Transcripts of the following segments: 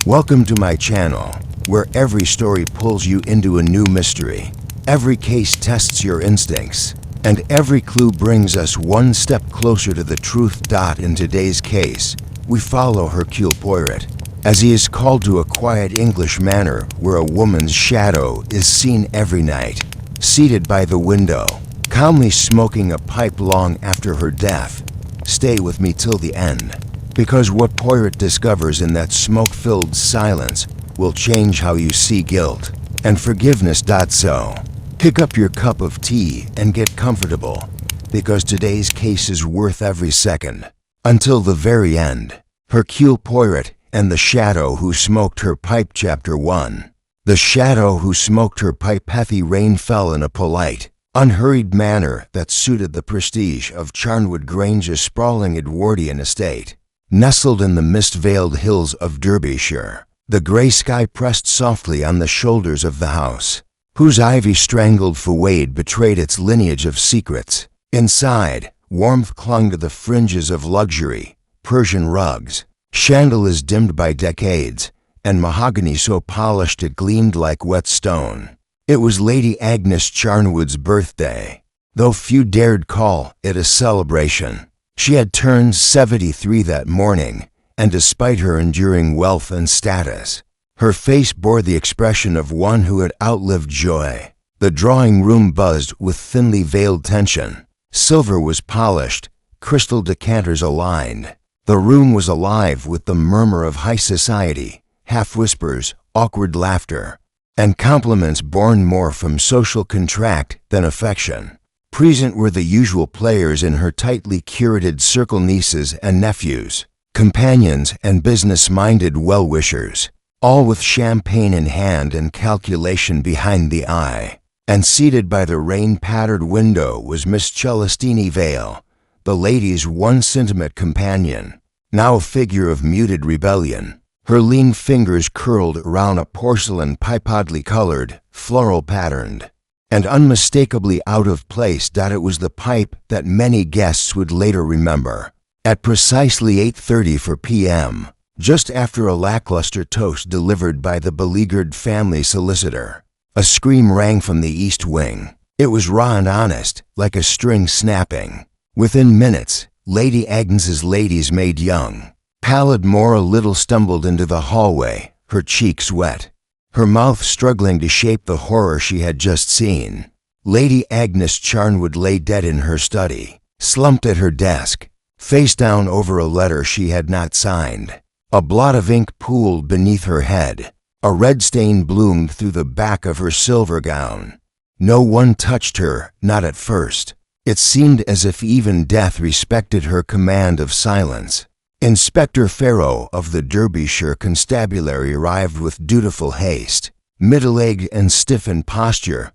Welcome to my channel, where every story pulls you into a new mystery. Every case tests your instincts, and every clue brings us one step closer to the truth. In today's case, we follow Hercule Poirot, as he is called to a quiet English manor where a woman's shadow is seen every night, seated by the window, calmly smoking a pipe long after her death. Stay with me till the end, because what Poirot discovers in that smoke-filled silence will change how you see guilt and forgiveness. So, pick up your cup of tea and get comfortable, because today's case is worth every second. Until the very end. Hercule Poirot and the Shadow Who Smoked Her Pipe. Chapter 1. The Shadow Who Smoked Her Pipe. Heavy rain fell in a polite, unhurried manner that suited the prestige of Charnwood Grange's sprawling Edwardian estate. Nestled in the mist-veiled hills of Derbyshire, the grey sky pressed softly on the shoulders of the house, whose ivy-strangled facade betrayed its lineage of secrets. Inside, warmth clung to the fringes of luxury, Persian rugs, chandeliers dimmed by decades, and mahogany so polished it gleamed like wet stone. It was Lady Agnes Charnwood's birthday, though few dared call it a celebration. She had turned 73 that morning, and despite her enduring wealth and status, her face bore the expression of one who had outlived joy. The drawing room buzzed with thinly veiled tension. Silver was polished, crystal decanters aligned. The room was alive with the murmur of high society, half-whispers, awkward laughter, and compliments born more from social contract than affection. Present were the usual players in her tightly curated circle: nieces and nephews, companions and business-minded well-wishers, all with champagne in hand and calculation behind the eye. And seated by the rain-pattered window was Miss Celestine Vale, the lady's once intimate companion, now a figure of muted rebellion. Her lean fingers curled around a porcelain pipe oddly colored, floral-patterned, and unmistakably out of place. It was the pipe that many guests would later remember. At precisely 8:30 p.m., just after a lackluster toast delivered by the beleaguered family solicitor, a scream rang from the east wing. It was raw and honest, like a string snapping. Within minutes, Lady Agnes's lady's-maid, young, pallid Mora Little, stumbled into the hallway, her cheeks wet, her mouth struggling to shape the horror she had just seen. Lady Agnes Charnwood lay dead in her study, slumped at her desk, face down over a letter she had not signed. A blot of ink pooled beneath her head. A red stain bloomed through the back of her silver gown. No one touched her, not at first. It seemed as if even death respected her command of silence. Inspector Poirot of the Derbyshire Constabulary arrived with dutiful haste. Middle-aged and stiff in posture,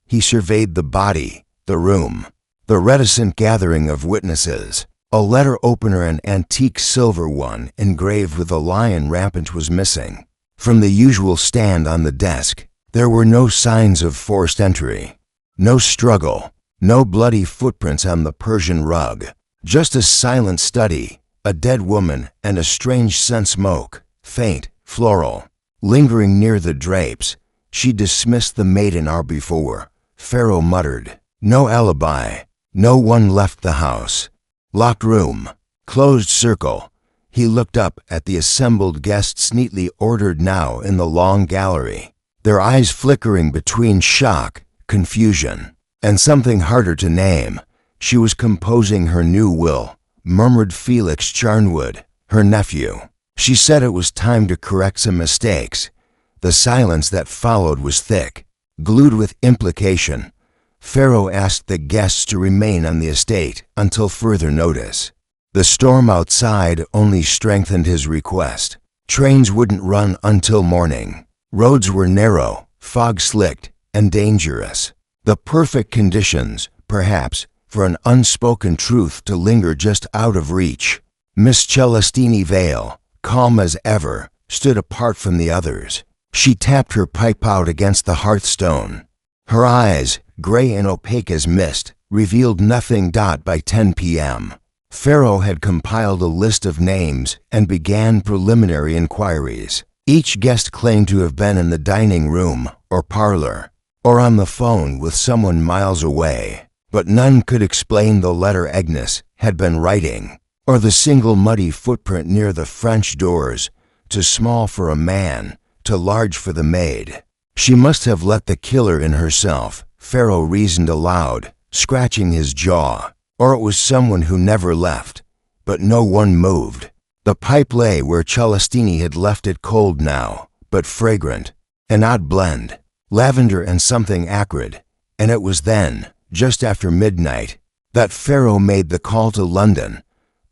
he surveyed the body, the room, the reticent gathering of witnesses. A letter opener, an antique silver one engraved with a lion rampant, was missing. From the usual stand on the desk, there were no signs of forced entry, no struggle, no bloody footprints on the Persian rug, just a silent study, a dead woman, and a strange scent: smoke, faint, floral, lingering near the drapes. She dismissed the maiden hour before. Poirot muttered. No alibi. No one left the house. Locked room. Closed circle. He looked up at the assembled guests, neatly ordered now in the long gallery, their eyes flickering between shock, confusion, and something harder to name. She was composing her new will, murmured Felix Charnwood, her nephew. She said it was time to correct some mistakes. The silence that followed was thick, glued with implication. Poirot asked the guests to remain on the estate until further notice. The storm outside only strengthened his request. Trains wouldn't run until morning. Roads were narrow, fog-slicked, and dangerous. The perfect conditions, perhaps, for an unspoken truth to linger just out of reach. Miss Celestine Vale, calm as ever, stood apart from the others. She tapped her pipe out against the hearthstone. Her eyes, gray and opaque as mist, revealed nothing. By 10 p.m., Poirot had compiled a list of names and began preliminary inquiries. Each guest claimed to have been in the dining room or parlor, or on the phone with someone miles away, but none could explain the letter Agnes had been writing, or the single muddy footprint near the French doors, too small for a man, too large for the maid. She must have let the killer in herself, Poirot reasoned aloud, scratching his jaw, or it was someone who never left. But no one moved. The pipe lay where Celestini had left it, cold now, but fragrant, an odd blend, lavender and something acrid, and it was then, just after midnight, that Poirot made the call to London.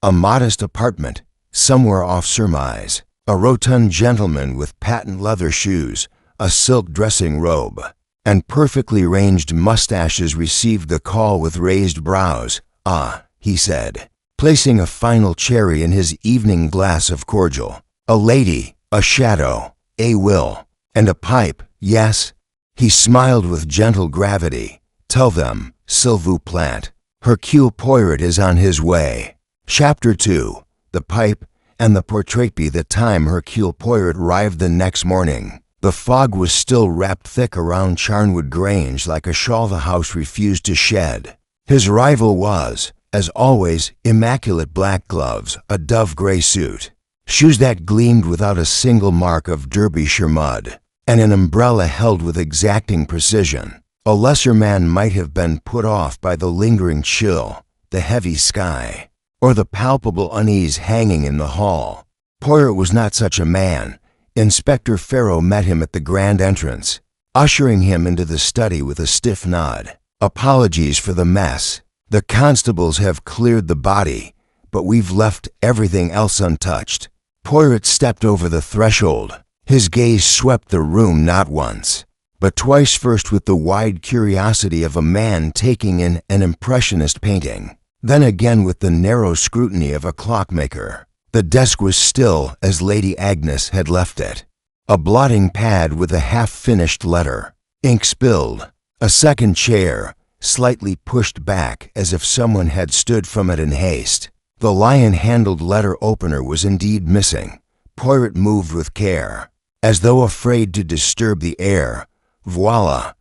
A modest apartment, somewhere off Surmise, a rotund gentleman with patent leather shoes, a silk dressing robe, and perfectly ranged mustaches received the call with raised brows. "Ah," he said, placing a final cherry in his evening glass of cordial. "A lady, a shadow, a will, and a pipe, yes?" He smiled with gentle gravity. "Tell them, s'il vous plaît, Hercule Poirot is on his way." Chapter 2. The pipe and the portrait. By the time Hercule Poirot arrived the next morning, the fog was still wrapped thick around Charnwood Grange like a shawl the house refused to shed. His arrival was, as always, immaculate black gloves, a dove-gray suit, shoes that gleamed without a single mark of Derbyshire mud, and an umbrella held with exacting precision. A lesser man might have been put off by the lingering chill, the heavy sky, or the palpable unease hanging in the hall. Poirot was not such a man. Inspector Poirot met him at the grand entrance, ushering him into the study with a stiff nod. "Apologies for the mess. The constables have cleared the body, but we've left everything else untouched." Poirot stepped over the threshold. His gaze swept the room not once, but twice, first with the wide curiosity of a man taking in an impressionist painting, then again with the narrow scrutiny of a clockmaker. The desk was still as Lady Agnes had left it. A blotting pad with a half-finished letter, ink spilled, a second chair, slightly pushed back as if someone had stood from it in haste. The lion-handled letter opener was indeed missing. Poirot moved with care, as though afraid to disturb the air. "Voila,"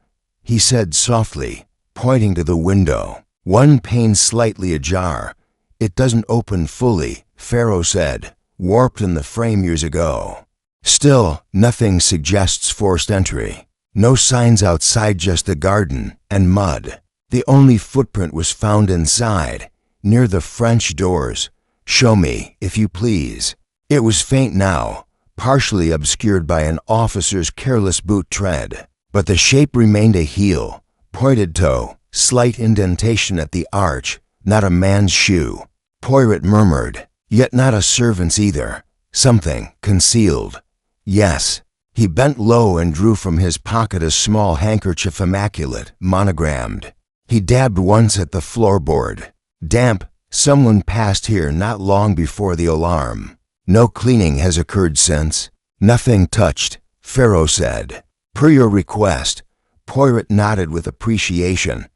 he said softly, pointing to the window, one pane slightly ajar. "It doesn't open fully," Poirot said, "warped in the frame years ago. Still, nothing suggests forced entry. No signs outside, just the garden and mud. The only footprint was found inside, near the French doors. Show me, if you please." It was faint now, partially obscured by an officer's careless boot tread, but the shape remained a heel, pointed toe, slight indentation at the arch, not a man's shoe. Poirot murmured, "Yet not a servant's either. Something concealed." "Yes." He bent low and drew from his pocket a small handkerchief, immaculate, monogrammed. He dabbed once at the floorboard. "Damp. Someone passed here not long before the alarm. No cleaning has occurred since." "Nothing touched," Poirot said. "Per your request." Poirot nodded with appreciation.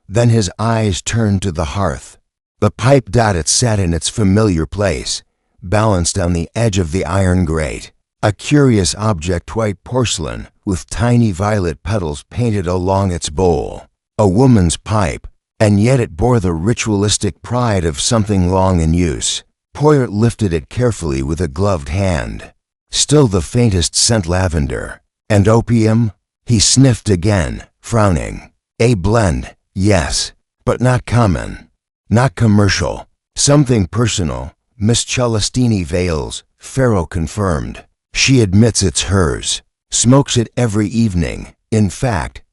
Then his eyes turned to the hearth. The pipe dot sat in its familiar place, balanced on the edge of the iron grate. A curious object, white porcelain, with tiny violet petals painted along its bowl. A woman's pipe, and yet it bore the ritualistic pride of something long in use. Poirot lifted it carefully with a gloved hand. Still the faintest scent, lavender. "And opium?" He sniffed again, frowning. "A blend, yes, but not common. Not commercial. Something personal. Miss Celestini Vales," Poirot confirmed. "She admits it's hers. Smokes it every evening. In fact,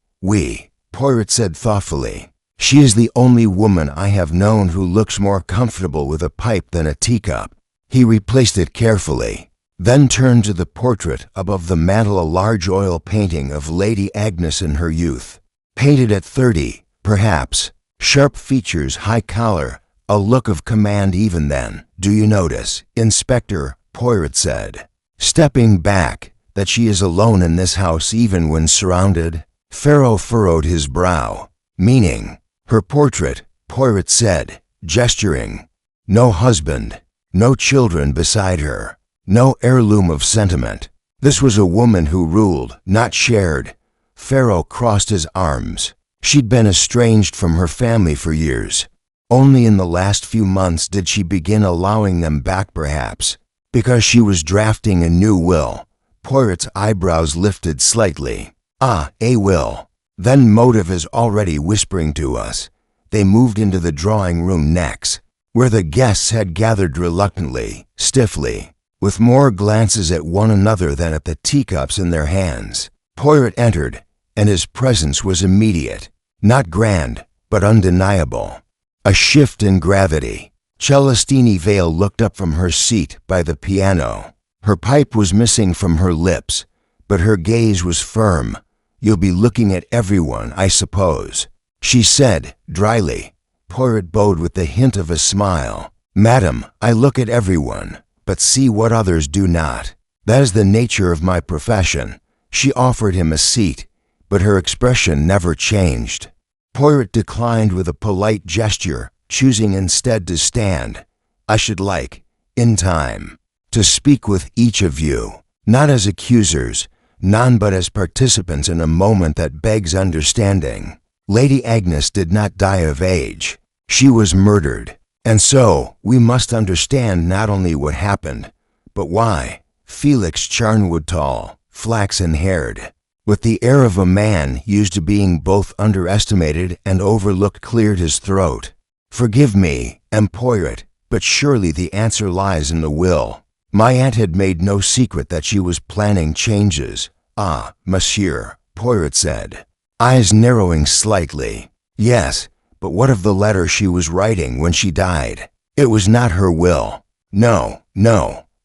Poirot said thoughtfully, "she is the only woman I have known who looks more comfortable with a pipe than a teacup." He replaced it carefully, then turned to the portrait above the mantel, a large oil painting of Lady Agnes in her youth. Painted at 30, perhaps. Sharp features, high collar, a look of command even then. "Do you notice, Inspector," Poirot said, stepping back, "that she is alone in this house even when surrounded?" Poirot furrowed his brow. "Meaning?" "Her portrait," Poirot said, gesturing. "No husband, no children beside her, no heirloom of sentiment. This was a woman who ruled, not shared. Poirot crossed his arms. She'd been estranged from her family for years. Only in the last few months did she begin allowing them back, perhaps. Because she was drafting a new will. Poirot's eyebrows lifted slightly. Ah, a will. Then motive is already whispering to us. They moved into the drawing room next, where the guests had gathered reluctantly, stiffly, with more glances at one another than at the teacups in their hands. Poirot entered, and his presence was immediate, not grand, but undeniable. A shift in gravity. Celestine Vale looked up from her seat by the piano. Her pipe was missing from her lips, but her gaze was firm. "You'll be looking at everyone, I suppose," she said, dryly. Poirot bowed with the hint of a smile. "Madam, I look at everyone, but see what others do not. That is the nature of my profession." She offered him a seat, but her expression never changed. Poirot declined with a polite gesture, choosing instead to stand. "I should like, in time, to speak with each of you, not as accusers, none but as participants in a moment that begs understanding. Lady Agnes did not die of age. She was murdered, and so we must understand not only what happened, but why." Felix Charnwood, tall, flaxen-haired, with the air of a man used to being both underestimated and overlooked, cleared his throat. "Forgive me, M. Poirot, but surely the answer lies in the will." My aunt had made no secret that she was planning changes. "Ah, monsieur," Poirot said, eyes narrowing slightly. "Yes, but what of the letter she was writing when she died? It was not her will. No,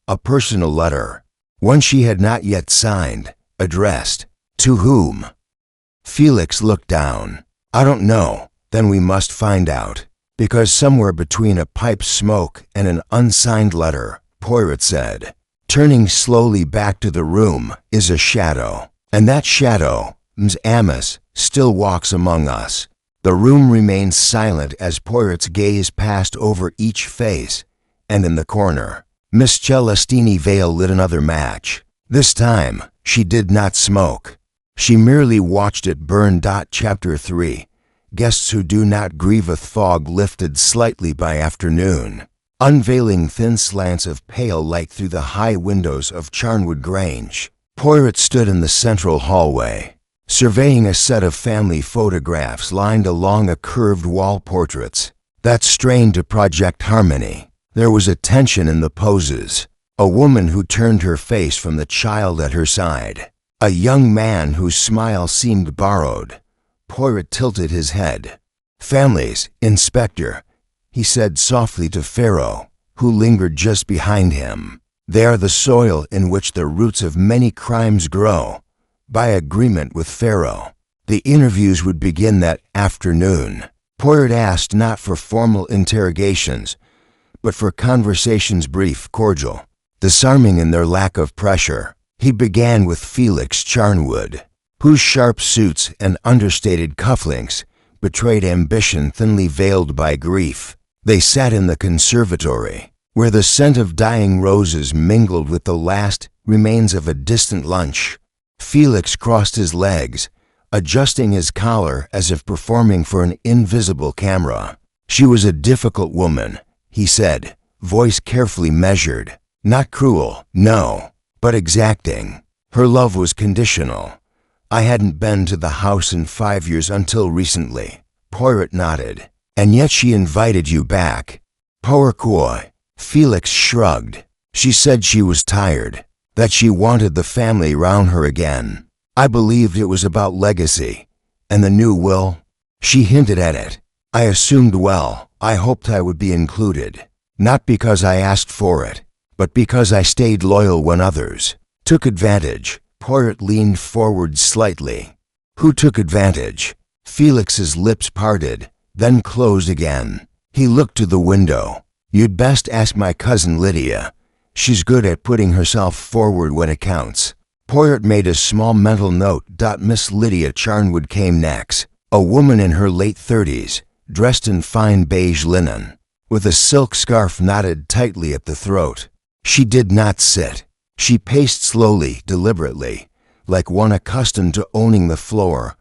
a personal letter. One she had not yet signed, addressed. To whom?" Felix looked down. "I don't know. Then we must find out. Because somewhere between a pipe's smoke and an unsigned letter," Poirot said, turning slowly back to the room, "is a shadow. And that shadow, Ms. Amos, still walks among us." The room remained silent as Poirot's gaze passed over each face, and in the corner, Miss Celestine Vale lit another match. This time, she did not smoke. She merely watched it burn. Chapter 3. Guests who do not grieveth. Fog lifted slightly by afternoon, unveiling thin slants of pale light through the high windows of Charnwood Grange. Poirot stood in the central hallway, surveying a set of family photographs lined along a curved wall, portraits that strained to project harmony. There was a tension in the poses. A woman who turned her face from the child at her side. A young man whose smile seemed borrowed. Poirot tilted his head. "Families, Inspector," he said softly to Poirot, who lingered just behind him. "They are the soil in which the roots of many crimes grow." By agreement with Poirot, the interviews would begin that afternoon. Poirot asked not for formal interrogations, but for conversations brief, cordial, disarming in their lack of pressure. He began with Felix Charnwood, whose sharp suits and understated cufflinks betrayed ambition thinly veiled by grief. They sat in the conservatory, where the scent of dying roses mingled with the last remains of a distant lunch. Felix crossed his legs, adjusting his collar as if performing for an invisible camera. "She was a difficult woman," he said, voice carefully measured. "Not cruel, no, but exacting. Her love was conditional. I hadn't been to the house in 5 years until recently." Poirot nodded. "And yet she invited you back." "Pourquoi?" Felix shrugged. "She said she was tired, that she wanted the family round her again. I believed it was about legacy. And the new will? She hinted at it. I assumed well, I hoped I would be included. Not because I asked for it, but because I stayed loyal when others took advantage." Poirot leaned forward slightly. "Who took advantage?" Felix's lips parted, then closed again. He looked to the window. "You'd best ask my cousin Lydia. She's good at putting herself forward when it counts." Poirot made a small mental note. Miss Lydia Charnwood came next, a woman in her late 30s, dressed in fine beige linen, with a silk scarf knotted tightly at the throat. She did not sit. She paced slowly, deliberately, like one accustomed to owning the floor.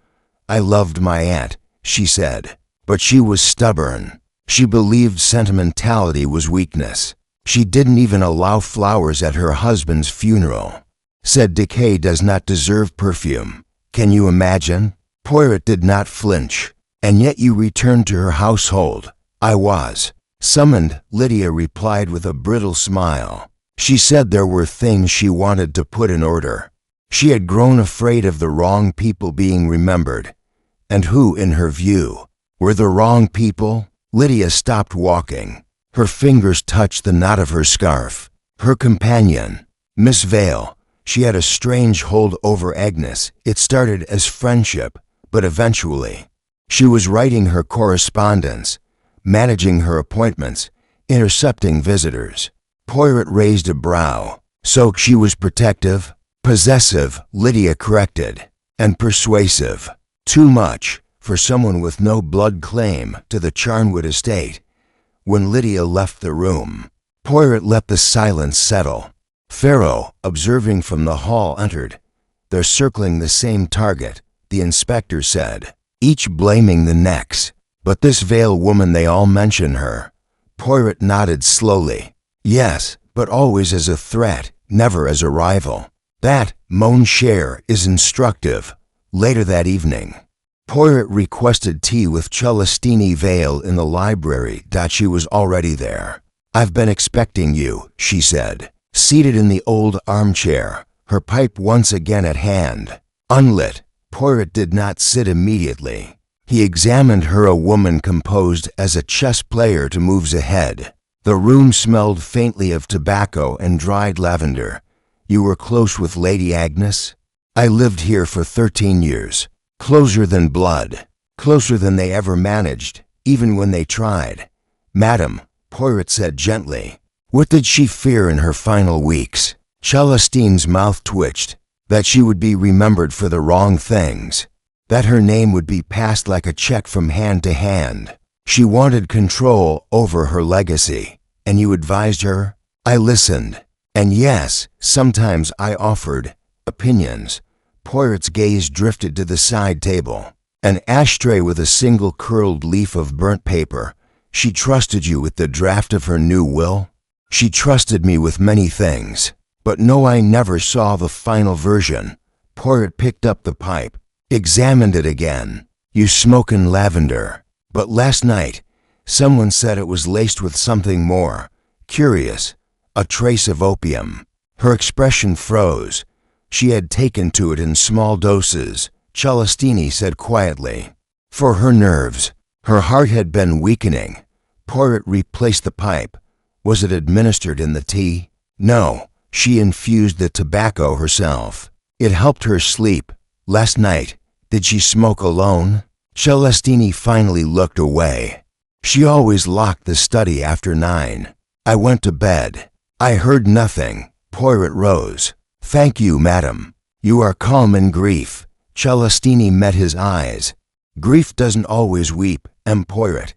"I loved my aunt," she said, "but she was stubborn. She believed sentimentality was weakness. She didn't even allow flowers at her husband's funeral. Said decay does not deserve perfume. Can you imagine?" Poirot did not flinch. "And yet you returned to her household." "I was summoned," Lydia replied with a brittle smile. She said there were things she wanted to put in order. She had grown afraid of the wrong people being remembered. And who, in her view, were the wrong people? Lydia stopped walking. Her fingers touched the knot of her scarf. Her companion, Miss Vale. She had a strange hold over Agnes. It started as friendship, but eventually, she was writing her correspondence, managing her appointments, intercepting visitors. Poirot raised a brow. "So she was protective?" "Possessive," Lydia corrected, "and persuasive. Too much for someone with no blood claim to the Charnwood estate." When Lydia left the room, Poirot let the silence settle. Farrow, observing from the hall, entered. "They're circling the same target," the inspector said, "each blaming the next. But this Vale woman, they all mention her." Poirot nodded slowly. "Yes, but always as a threat, never as a rival. That, mon cher, is instructive." Later that evening, Poirot requested tea with Celestine Vale in the library. She was already there. "I've been expecting you," she said, seated in the old armchair, her pipe once again at hand. Unlit, Poirot did not sit immediately. He examined her, a woman composed as a chess player to moves ahead. The room smelled faintly of tobacco and dried lavender. "You were close with Lady Agnes?" "I lived here for 13 years. Closer than blood. Closer than they ever managed, even when they tried." "Madam," Poirot said gently. "What did she fear in her final weeks?" Celestine's mouth twitched. "That she would be remembered for the wrong things. That her name would be passed like a check from hand to hand. She wanted control over her legacy. And you advised her?" "I listened. And yes, sometimes I offered opinions." Poirot's gaze drifted to the side table. An ashtray with a single curled leaf of burnt paper. "She trusted you with the draft of her new will?" "She trusted me with many things. But no, I never saw the final version." Poirot picked up the pipe, examined it again. "You smoke in lavender. But last night, someone said it was laced with something more curious, a trace of opium." Her expression froze. She had taken to it in small doses, Celestine said quietly. "For her nerves. Her heart had been weakening." Poirot replaced the pipe. "Was it administered in the tea?" "No, she infused the tobacco herself. It helped her sleep. Last night, did she smoke alone?" Celestine finally looked away. "She always locked the study after 9. I went to bed. I heard nothing." Poirot rose. "Thank you, madam. You are calm in grief." Celestine met his eyes. "Grief doesn't always weep, Poirot.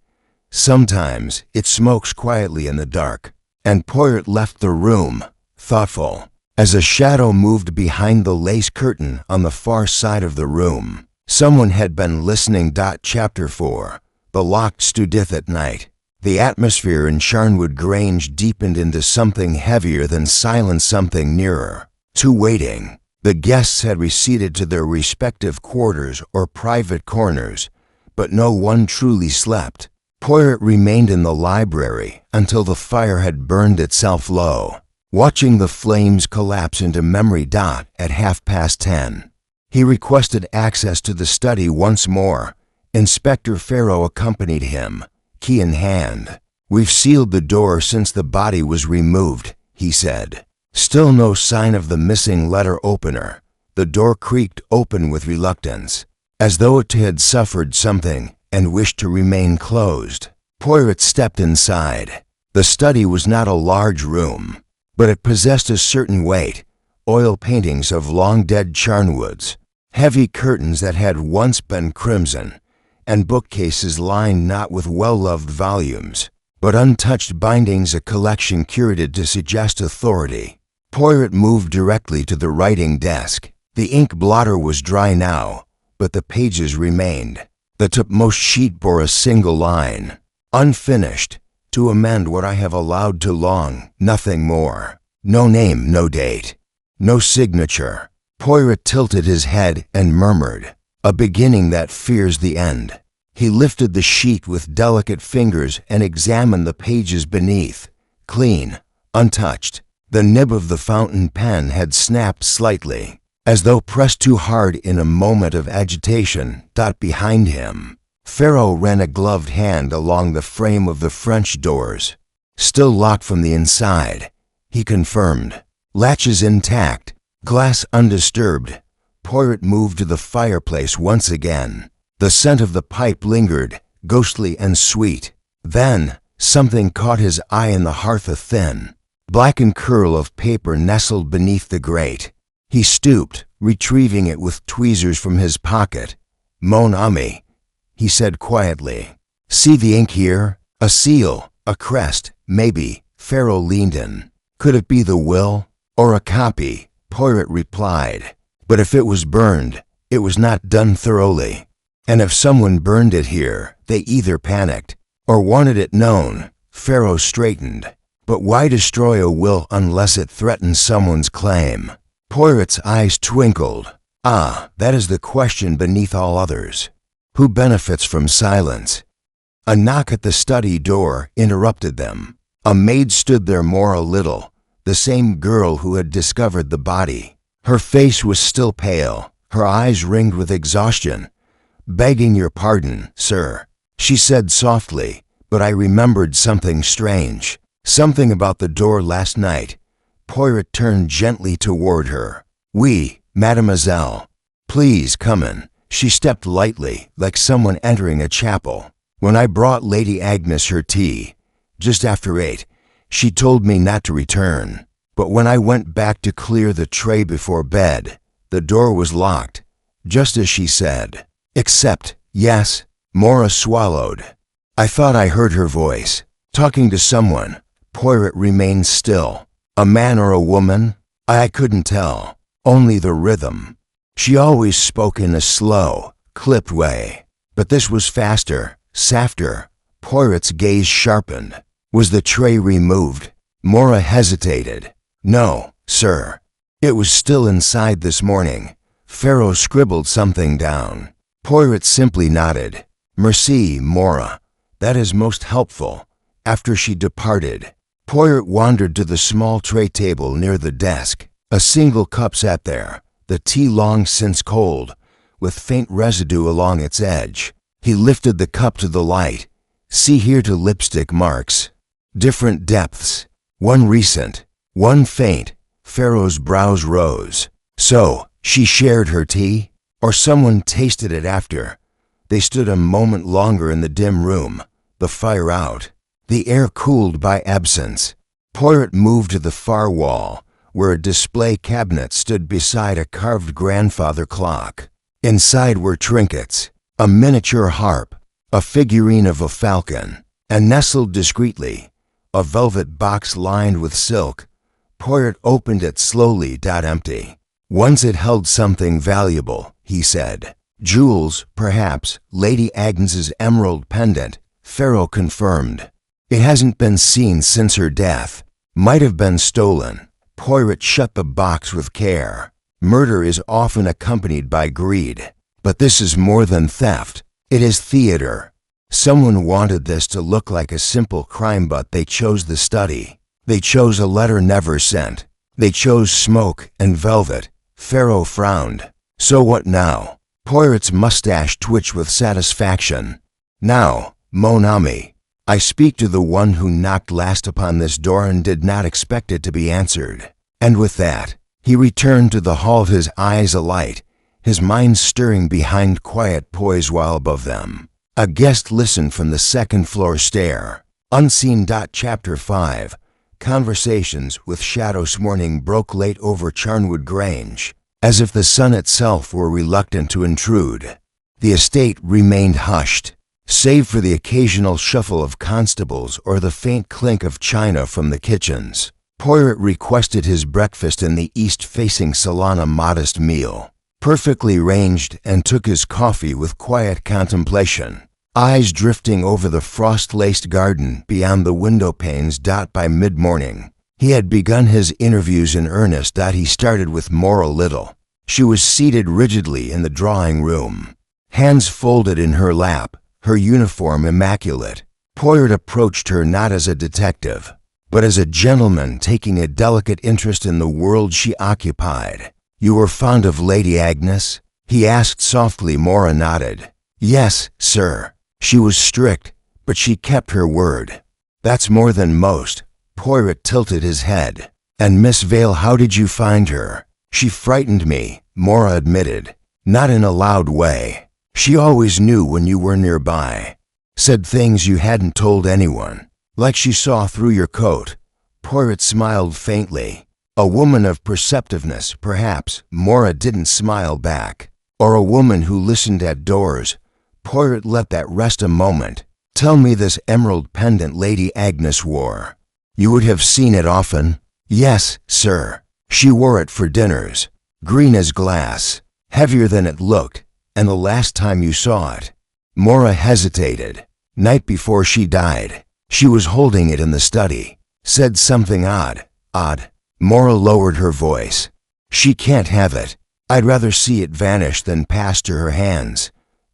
Sometimes it smokes quietly in the dark." And Poirot left the room, thoughtful, as a shadow moved behind the lace curtain on the far side of the room. Someone had been listening. Chapter 4. The Locked Studith at Night. The atmosphere in Charnwood Grange deepened into something heavier than silence, something nearer to waiting. The guests had receded to their respective quarters or private corners, but no one truly slept. Poirot remained in the library until the fire had burned itself low, watching the flames collapse into memory. At 10:30. He requested access to the study once more. Inspector Farrow accompanied him, key in hand. "We've sealed the door since the body was removed," he said. Still no sign of the missing letter opener. The door creaked open with reluctance, as though it had suffered something and wished to remain closed. Poirot stepped inside. The study was not a large room, but it possessed a certain weight. Oil paintings of long-dead Charnwoods, heavy curtains that had once been crimson, and bookcases lined not with well-loved volumes, but untouched bindings, a collection curated to suggest authority. Poirot moved directly to the writing desk. The ink blotter was dry now, but the pages remained. The topmost sheet bore a single line. Unfinished. To amend what I have allowed too long, nothing more. No name, no date. No signature. Poirot tilted his head and murmured, "A beginning that fears the end." He lifted the sheet with delicate fingers and examined the pages beneath. Clean, untouched. The nib of the fountain pen had snapped slightly, as though pressed too hard in a moment of agitation. Behind him, Poirot ran a gloved hand along the frame of the French doors. "Still locked from the inside," he confirmed. "Latches intact, glass undisturbed." Poirot moved to the fireplace once again. The scent of the pipe lingered, ghostly and sweet. Then, something caught his eye in the hearth. A thin, blackened curl of paper nestled beneath the grate. He stooped, retrieving it with tweezers from his pocket. "Mon ami," he said quietly. "See the ink here? A seal, a crest, maybe." Poirot leaned in. "Could it be the will? Or a copy?" Poirot replied. "But if it was burned, it was not done thoroughly. And if someone burned it here, they either panicked or wanted it known." Poirot straightened. "But why destroy a will unless it threatens someone's claim?" Poirot's eyes twinkled. "Ah, that is the question beneath all others. Who benefits from silence?" A knock at the study door interrupted them. A maid stood there more a little, the same girl who had discovered the body. Her face was still pale, her eyes ringed with exhaustion. "Begging your pardon, sir," she said softly, "but I remembered something strange. Something about the door last night." Poirot turned gently toward her. "Oui, mademoiselle. Please come in." She stepped lightly, like someone entering a chapel. "When I brought Lady Agnes her tea, just after 8, she told me not to return. But when I went back to clear the tray before bed, the door was locked, just as she said. Except, yes," Mora swallowed. "I thought I heard her voice, talking to someone." Poirot remained still. "A man or a woman?" I couldn't tell. Only the rhythm. She always spoke in a slow, clipped way. But this was faster, softer. Poirot's gaze sharpened. "Was the tray removed?" Mora hesitated. "No, sir. It was still inside this morning." Poirot scribbled something down. Poirot simply nodded. "Merci, Mora. That is most helpful." After she departed, Poirot wandered to the small tray table near the desk. A single cup sat there, the tea long since cold, with faint residue along its edge. He lifted the cup to the light. "See here to lipstick marks. Different depths. One recent, one faint." Poirot's brows rose. "So, she shared her tea? Or someone tasted it after?" They stood a moment longer in the dim room, the fire out, the air cooled by absence. Poirot moved to the far wall, where a display cabinet stood beside a carved grandfather clock. Inside were trinkets, a miniature harp, a figurine of a falcon, and nestled discreetly, a velvet box lined with silk. Poirot opened it slowly. Empty. "Once it held something valuable," he said. "Jewels, perhaps. Lady Agnes's emerald pendant," Poirot confirmed. "It hasn't been seen since her death. Might have been stolen." Poirot shut the box with care. Murder is often accompanied by greed. But this is more than theft. It is theater. Someone wanted this to look like a simple crime, but they chose the study. They chose a letter never sent. They chose smoke and velvet. Poirot frowned. "So what now?" Poirot's mustache twitched with satisfaction. "Now, mon ami, I speak to the one who knocked last upon this door and did not expect it to be answered." And with that, he returned to the hall, his eyes alight, his mind stirring behind quiet poise while above them. A guest listened from the second-floor stair. Unseen. Chapter 5. Conversations with shadows. Morning broke late over Charnwood Grange, as if the sun itself were reluctant to intrude. The estate remained hushed, save for the occasional shuffle of constables or the faint clink of china from the kitchens. Poirot requested his breakfast in the east-facing salon, a modest meal, perfectly ranged, and took his coffee with quiet contemplation, eyes drifting over the frost-laced garden beyond the window panes. By mid-morning, he had begun his interviews in earnest. He started with Maura Little. She was seated rigidly in the drawing room, hands folded in her lap, her uniform immaculate. Poirot approached her not as a detective, but as a gentleman taking a delicate interest in the world she occupied. "You were fond of Lady Agnes?" he asked softly. Maura nodded. "Yes, sir. She was strict, but she kept her word." "That's more than most." Poirot tilted his head. "And Miss Vale, how did you find her?" "She frightened me," Maura admitted, not in a loud way. "She always knew when you were nearby. Said things you hadn't told anyone, like she saw through your coat." Poirot smiled faintly. "A woman of perceptiveness, perhaps." Maura didn't smile back. "Or a woman who listened at doors." Poirot let that rest a moment. "Tell me, this emerald pendant Lady Agnes wore, you would have seen it often?" "Yes, sir. She wore it for dinners. Green as glass, heavier than it looked. And the last time you saw it?" Maura hesitated. "Night before she died. She was holding it in the study. Said something odd." "Odd?" Maura lowered her voice. "She can't have it. I'd rather see it vanish than pass to her hands.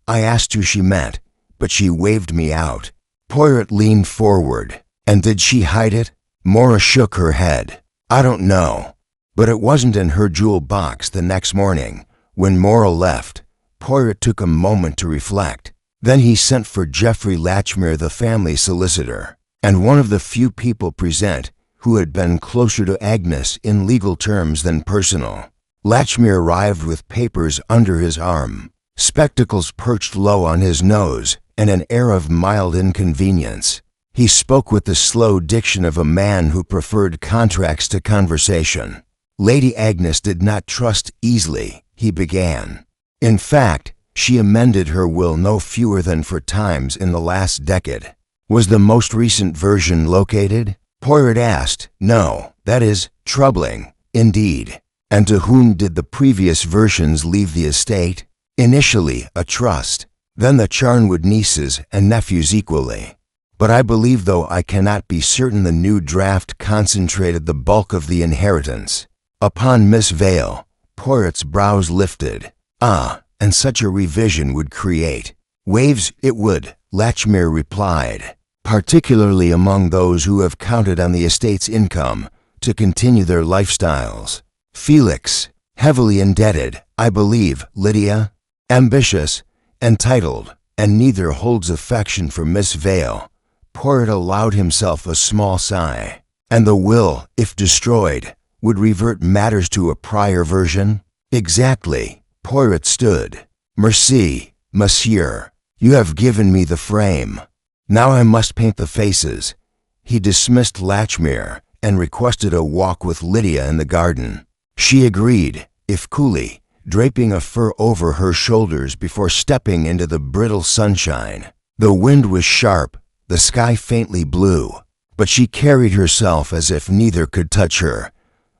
I asked who she meant, but she waved me out." Poirot leaned forward. "And did she hide it?" Maura shook her head. "I don't know. But it wasn't in her jewel box." The next morning, when Maura left, Poirot took a moment to reflect. Then he sent for Geoffrey Latchmere, the family solicitor, and one of the few people present who had been closer to Agnes in legal terms than personal. Latchmere arrived with papers under his arm, spectacles perched low on his nose, and an air of mild inconvenience. He spoke with the slow diction of a man who preferred contracts to conversation. "Lady Agnes did not trust easily," he began. "In fact, she amended her will no fewer than 4 times in the last decade." "Was the most recent version located?" Poirot asked. "No. That is troubling, indeed." "And to whom did the previous versions leave the estate?" "Initially, a trust. Then the Charnwood nieces and nephews equally. But I believe, though I cannot be certain, the new draft concentrated the bulk of the inheritance upon Miss Vale." Poirot's brows lifted. "Ah, and such a revision would create waves." "It would," Latchmere replied, "particularly among those who have counted on the estate's income to continue their lifestyles. Felix, heavily indebted, I believe. Lydia, ambitious, entitled, and neither holds affection for Miss Vale." Poirot allowed himself a small sigh. "And the will, if destroyed, would revert matters to a prior version?" "Exactly." Poirot stood. "Merci, monsieur. You have given me the frame. Now I must paint the faces." He dismissed Latchmere and requested a walk with Lydia in the garden. She agreed, if coolly, draping a fur over her shoulders before stepping into the brittle sunshine. The wind was sharp, the sky faintly blue, but she carried herself as if neither could touch her.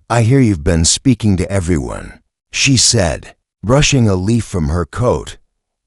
"I hear you've been speaking to everyone," she said, brushing a leaf from her coat.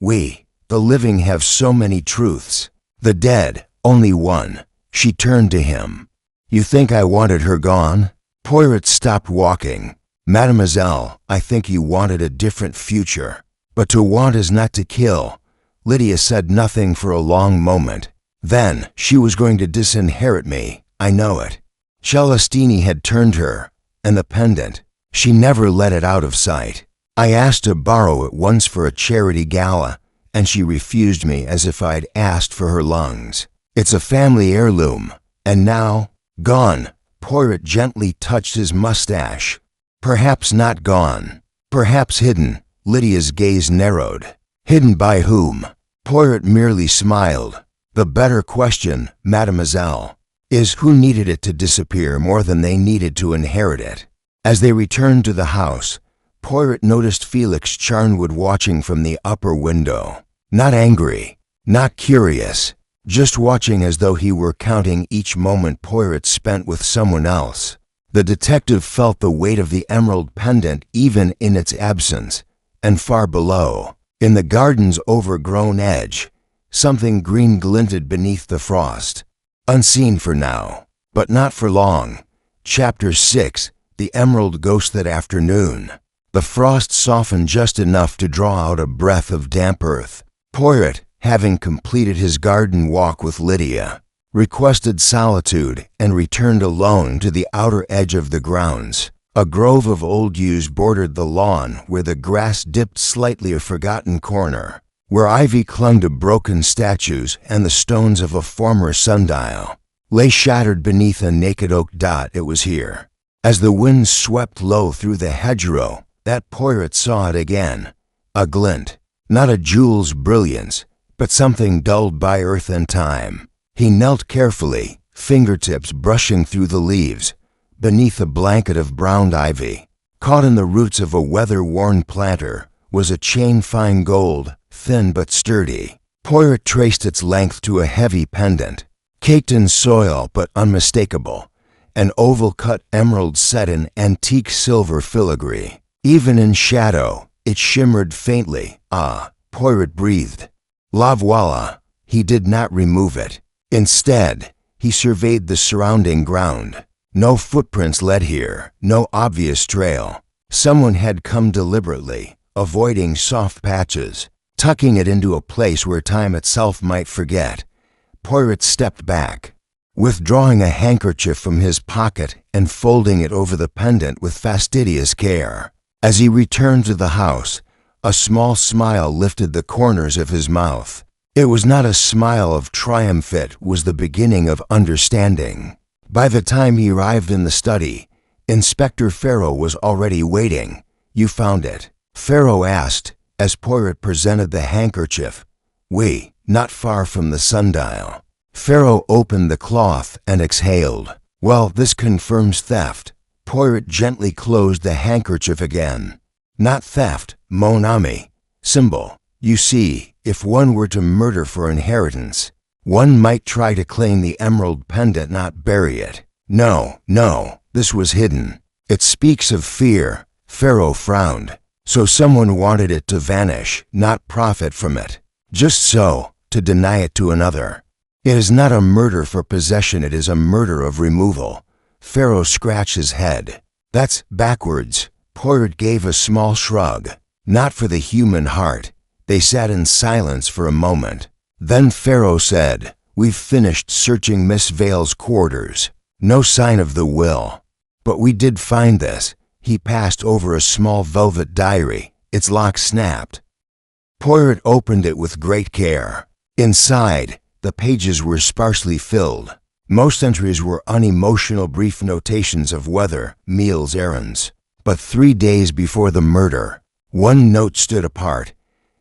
"We, the living, have so many truths. The dead, only one." She turned to him. "You think I wanted her gone?" Poirot stopped walking. "Mademoiselle, I think you wanted a different future. But to want is not to kill." Lydia said nothing for a long moment. "Then she was going to disinherit me. I know it." Celestini had turned her, and the pendant. She never let it out of sight. "I asked to borrow it once for a charity gala, and she refused me as if I'd asked for her lungs. It's a family heirloom, and now, gone." Poirot gently touched his mustache. "Perhaps not gone. Perhaps hidden." Lydia's gaze narrowed. "Hidden by whom?" Poirot merely smiled. "The better question, mademoiselle, is who needed it to disappear more than they needed to inherit it." As they returned to the house, Poirot noticed Felix Charnwood watching from the upper window. Not angry, not curious, just watching as though he were counting each moment Poirot spent with someone else. The detective felt the weight of the emerald pendant even in its absence, and far below, in the garden's overgrown edge, something green glinted beneath the frost. Unseen for now, but not for long. Chapter 6, The Emerald Ghost That Afternoon. The frost softened just enough to draw out a breath of damp earth. Poirot, having completed his garden walk with Lydia, requested solitude and returned alone to the outer edge of the grounds. A grove of old yews bordered the lawn where the grass dipped slightly a forgotten corner, where ivy clung to broken statues and the stones of a former sundial lay shattered beneath a naked oak dot. It was here. As the wind swept low through the hedgerow, that Poirot saw it again. A glint, not a jewel's brilliance, but something dulled by earth and time. He knelt carefully, fingertips brushing through the leaves, beneath a blanket of brown ivy. Caught in the roots of a weather-worn planter was a chain fine gold, thin but sturdy. Poirot traced its length to a heavy pendant, caked in soil but unmistakable, an oval-cut emerald set in antique silver filigree. Even in shadow, it shimmered faintly. Ah, Poirot breathed. La voila! He did not remove it. Instead, he surveyed the surrounding ground. No footprints led here, no obvious trail. Someone had come deliberately, avoiding soft patches, tucking it into a place where time itself might forget. Poirot stepped back, withdrawing a handkerchief from his pocket and folding it over the pendant with fastidious care. As he returned to the house, a small smile lifted the corners of his mouth. It was not a smile of triumph, it was the beginning of understanding. By the time he arrived in the study, Inspector Farrow was already waiting. "You found it?" Farrow asked, as Poirot presented the handkerchief. "We, not far from the sundial." Farrow opened the cloth and exhaled. "Well, this confirms theft." Poirot gently closed the handkerchief again. "Not theft, mon ami. Symbol. You see, if one were to murder for inheritance, one might try to claim the emerald pendant, not bury it. No, this was hidden. It speaks of fear." Farrow frowned. "So someone wanted it to vanish, not profit from it. Just so, to deny it to another. It is not a murder for possession, it is a murder of removal." Farrow scratched his head. "That's backwards." Poirot gave a small shrug. "Not for the human heart." They sat in silence for a moment. Then Farrow said, "We've finished searching Miss Vale's quarters. No sign of the will. But we did find this." He passed over a small velvet diary. Its lock snapped. Poirot opened it with great care. Inside, the pages were sparsely filled. Most entries were unemotional brief notations of weather, meals, errands. But 3 days before the murder, one note stood apart.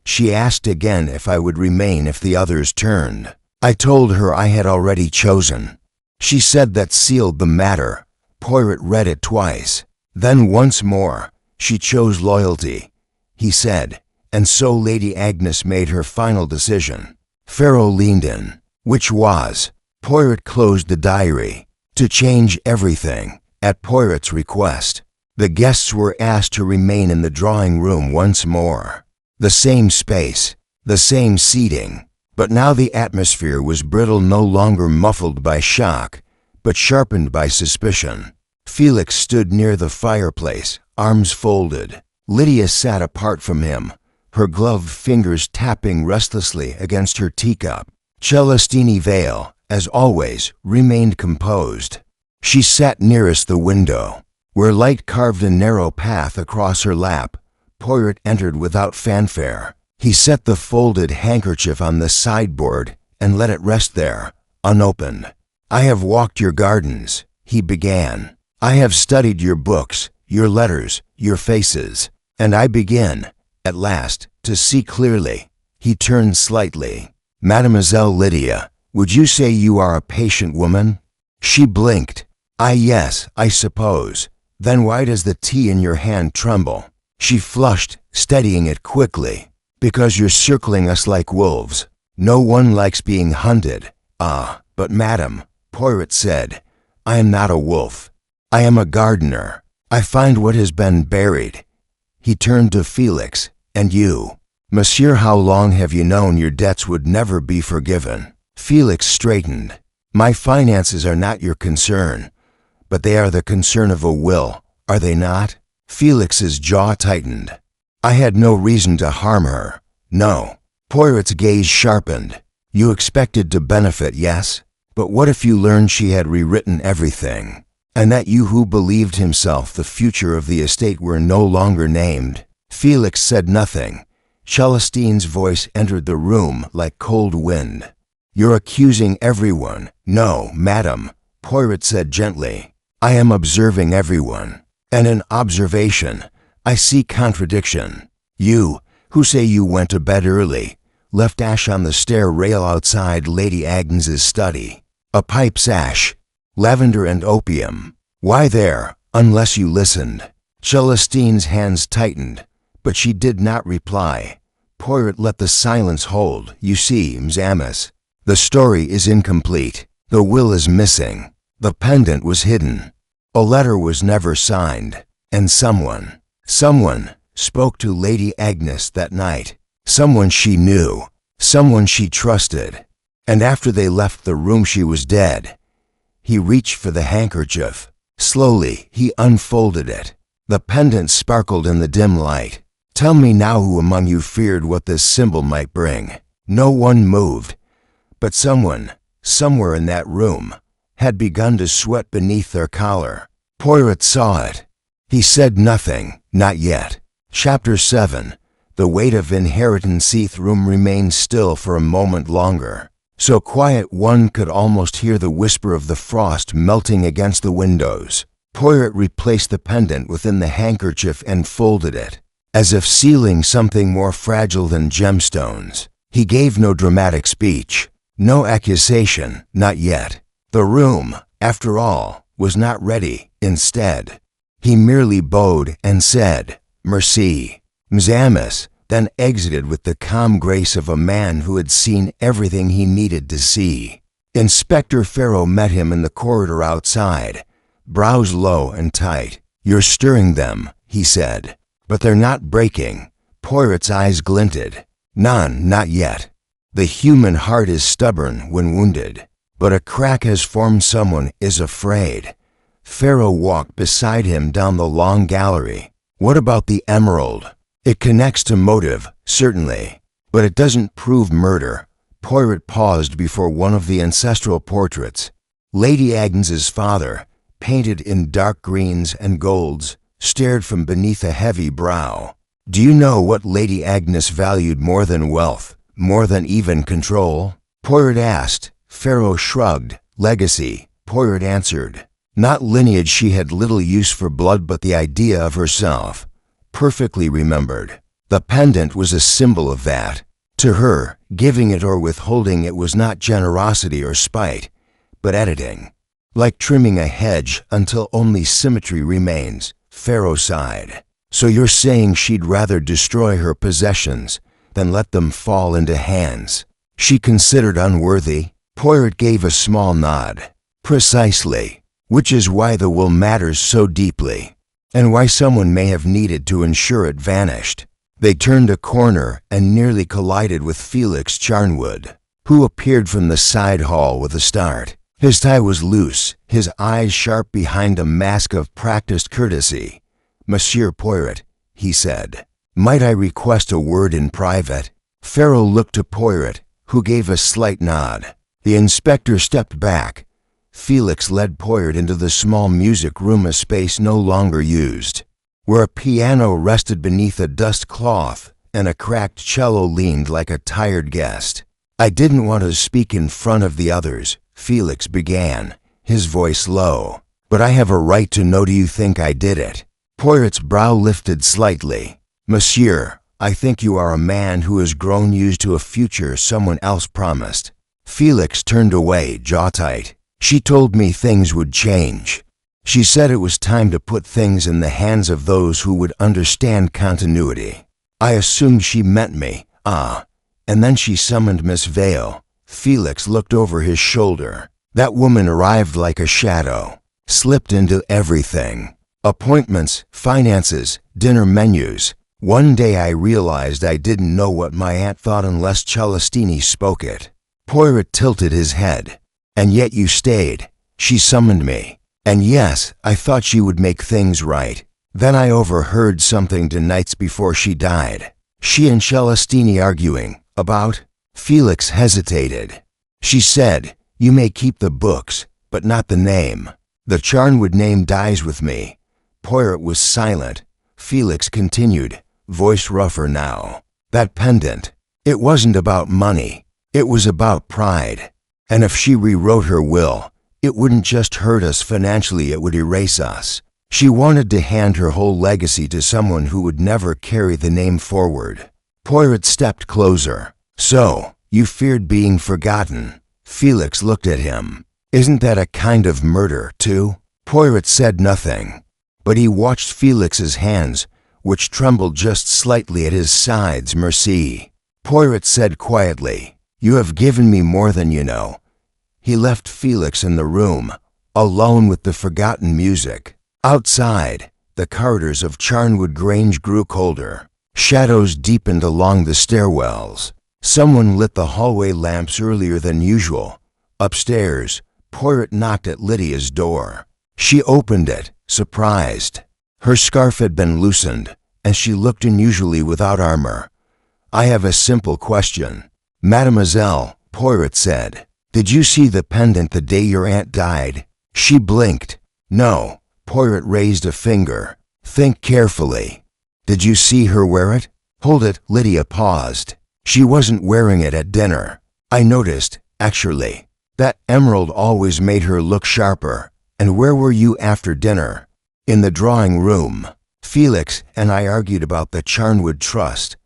She asked again if I would remain if the others turned. I told her I had already chosen. She said that sealed the matter. Poirot read it twice. Then once more, she chose loyalty. He said, and so Lady Agnes made her final decision. Farrow leaned in. Which was? Poirot closed the diary. To change everything, at Poirot's request. The guests were asked to remain in the drawing room once more. The same space, the same seating, but now the atmosphere was brittle, no longer muffled by shock, but sharpened by suspicion. Felix stood near the fireplace, arms folded. Lydia sat apart from him, her gloved fingers tapping restlessly against her teacup. Celestine Vale, as always, remained composed. She sat nearest the window, where light carved a narrow path across her lap. Poirot entered without fanfare. He set the folded handkerchief on the sideboard and let it rest there, unopened. "I have walked your gardens," he began. "I have studied your books, your letters, your faces, and I begin, at last, to see clearly." He turned slightly. "Mademoiselle Lydia, would you say you are a patient woman?" She blinked. Yes, I suppose." "Then why does the tea in your hand tremble?" She flushed, steadying it quickly. "Because you're circling us like wolves. No one likes being hunted." "Ah, but madam," Poirot said, "I am not a wolf." I am a gardener. I find what has been buried." He turned to Felix. "And you, Monsieur, how long have you known your debts would never be forgiven?" Felix straightened. "My finances are not your concern, but they are the concern of a will, are they not?" Felix's jaw tightened. "I had no reason to harm her. No." Poirot's gaze sharpened. "You expected to benefit, yes? But what if you learned she had rewritten everything, and that you who believed himself the future of the estate were no longer named?" Felix said nothing. Celestine's voice entered the room like cold wind. "You're accusing everyone." "No, madam," Poirot said gently. "I am observing everyone, and in observation, I see contradiction. You, who say you went to bed early, left ash on the stair rail outside Lady Agnes's study. A pipe's ash, lavender and opium. Why there, unless you listened?" Celestine's hands tightened, but she did not reply. Poirot let the silence hold. "You see, Mzamas, the story is incomplete. The will is missing. The pendant was hidden. A letter was never signed. And someone spoke to Lady Agnes that night. Someone she knew. Someone she trusted. And after they left the room she was dead." He reached for the handkerchief. Slowly, he unfolded it. The pendant sparkled in the dim light. "Tell me now who among you feared what this symbol might bring." No one moved, but someone, somewhere in that room, had begun to sweat beneath their collar. Poirot saw it. He said nothing, not yet. Chapter 7. The weight of inheritance. The room remained still for a moment longer, so quiet one could almost hear the whisper of the frost melting against the windows. Poirot replaced the pendant within the handkerchief and folded it, as if sealing something more fragile than gemstones. He gave no dramatic speech, no accusation, not yet. The room, after all, was not ready. Instead, he merely bowed and said, "Merci, Mzamas," then exited with the calm grace of a man who had seen everything he needed to see. Inspector Poirot met him in the corridor outside, brows low and tight. "You're stirring them," he said. "But they're not breaking." Poirot's eyes glinted. "None, not yet. The human heart is stubborn when wounded, but a crack has formed. Someone is afraid." Poirot walked beside him down the long gallery. "What about the emerald?" "It connects to motive, certainly, but it doesn't prove murder." Poirot paused before one of the ancestral portraits. Lady Agnes's father, painted in dark greens and golds, stared from beneath a heavy brow. "Do you know what Lady Agnes valued more than wealth, more than even control?" Poirot asked. Poirot shrugged. "Legacy," Poirot answered. "Not lineage. She had little use for blood, but the idea of herself, perfectly remembered. The pendant was a symbol of that. To her, giving it or withholding it was not generosity or spite, but editing. Like trimming a hedge until only symmetry remains." Poirot sighed. "So you're saying she'd rather destroy her possessions than let them fall into hands she considered unworthy?" Poirot gave a small nod. "Precisely. Which is why the will matters so deeply, and why someone may have needed to ensure it vanished." They turned a corner and nearly collided with Felix Charnwood, who appeared from the side hall with a start. His tie was loose, his eyes sharp behind a mask of practiced courtesy. "Monsieur Poirot," he said, "might I request a word in private?" Poirot looked to Poirot, who gave a slight nod. The inspector stepped back. Felix led Poirot into the small music room, a space no longer used, where a piano rested beneath a dust cloth and a cracked cello leaned like a tired guest. "I didn't want to speak in front of the others," Felix began, his voice low, "but I have a right to know. Do you think I did it?" Poirot's brow lifted slightly. "Monsieur, I think you are a man who has grown used to a future someone else promised." Felix turned away, jaw tight. "She told me things would change. She said it was time to put things in the hands of those who would understand continuity. I assumed she meant me. And then she summoned Miss Vale." Felix looked over his shoulder. "That woman arrived like a shadow. slipped into everything. Appointments, finances, dinner menus. One day I realized I didn't know what my aunt thought unless Celestini spoke it. Poirot tilted his head. And yet you stayed. She summoned me. And yes, I thought she would make things right. Then I overheard something 2 nights before she died. She and Celestini arguing about. Felix hesitated. She said, "You may keep the books, but not the name. The Charnwood name dies with me." Poirot was silent. Felix continued, voice rougher now. "That pendant. It wasn't about money. It was about pride. And if she rewrote her will, it wouldn't just hurt us financially, it would erase us. She wanted to hand her whole legacy to someone who would never carry the name forward." Poirot stepped closer. "So, you feared being forgotten?" Felix looked at him. "Isn't that a kind of murder, too?" Poirot said nothing, but he watched Felix's hands, which trembled just slightly at his sides. "Merci." Poirot said quietly, "You have given me more than you know." He left Felix in the room, alone with the forgotten music. Outside, the corridors of Charnwood Grange grew colder. Shadows deepened along the stairwells. Someone lit the hallway lamps earlier than usual. Upstairs, Poirot knocked at Lydia's door. She opened it, surprised. Her scarf had been loosened, and she looked unusually without armor. "I have a simple question." "Mademoiselle," Poirot said, "did you see the pendant the day your aunt died?" She blinked. "No." Poirot raised a finger. "Think carefully. Did you see her wear it?" "Hold it." Lydia paused. "She wasn't wearing it at dinner. I noticed, actually. That emerald always made her look sharper." "And where were you after dinner?" "In the drawing room. Felix and I argued about the Charnwood Trust.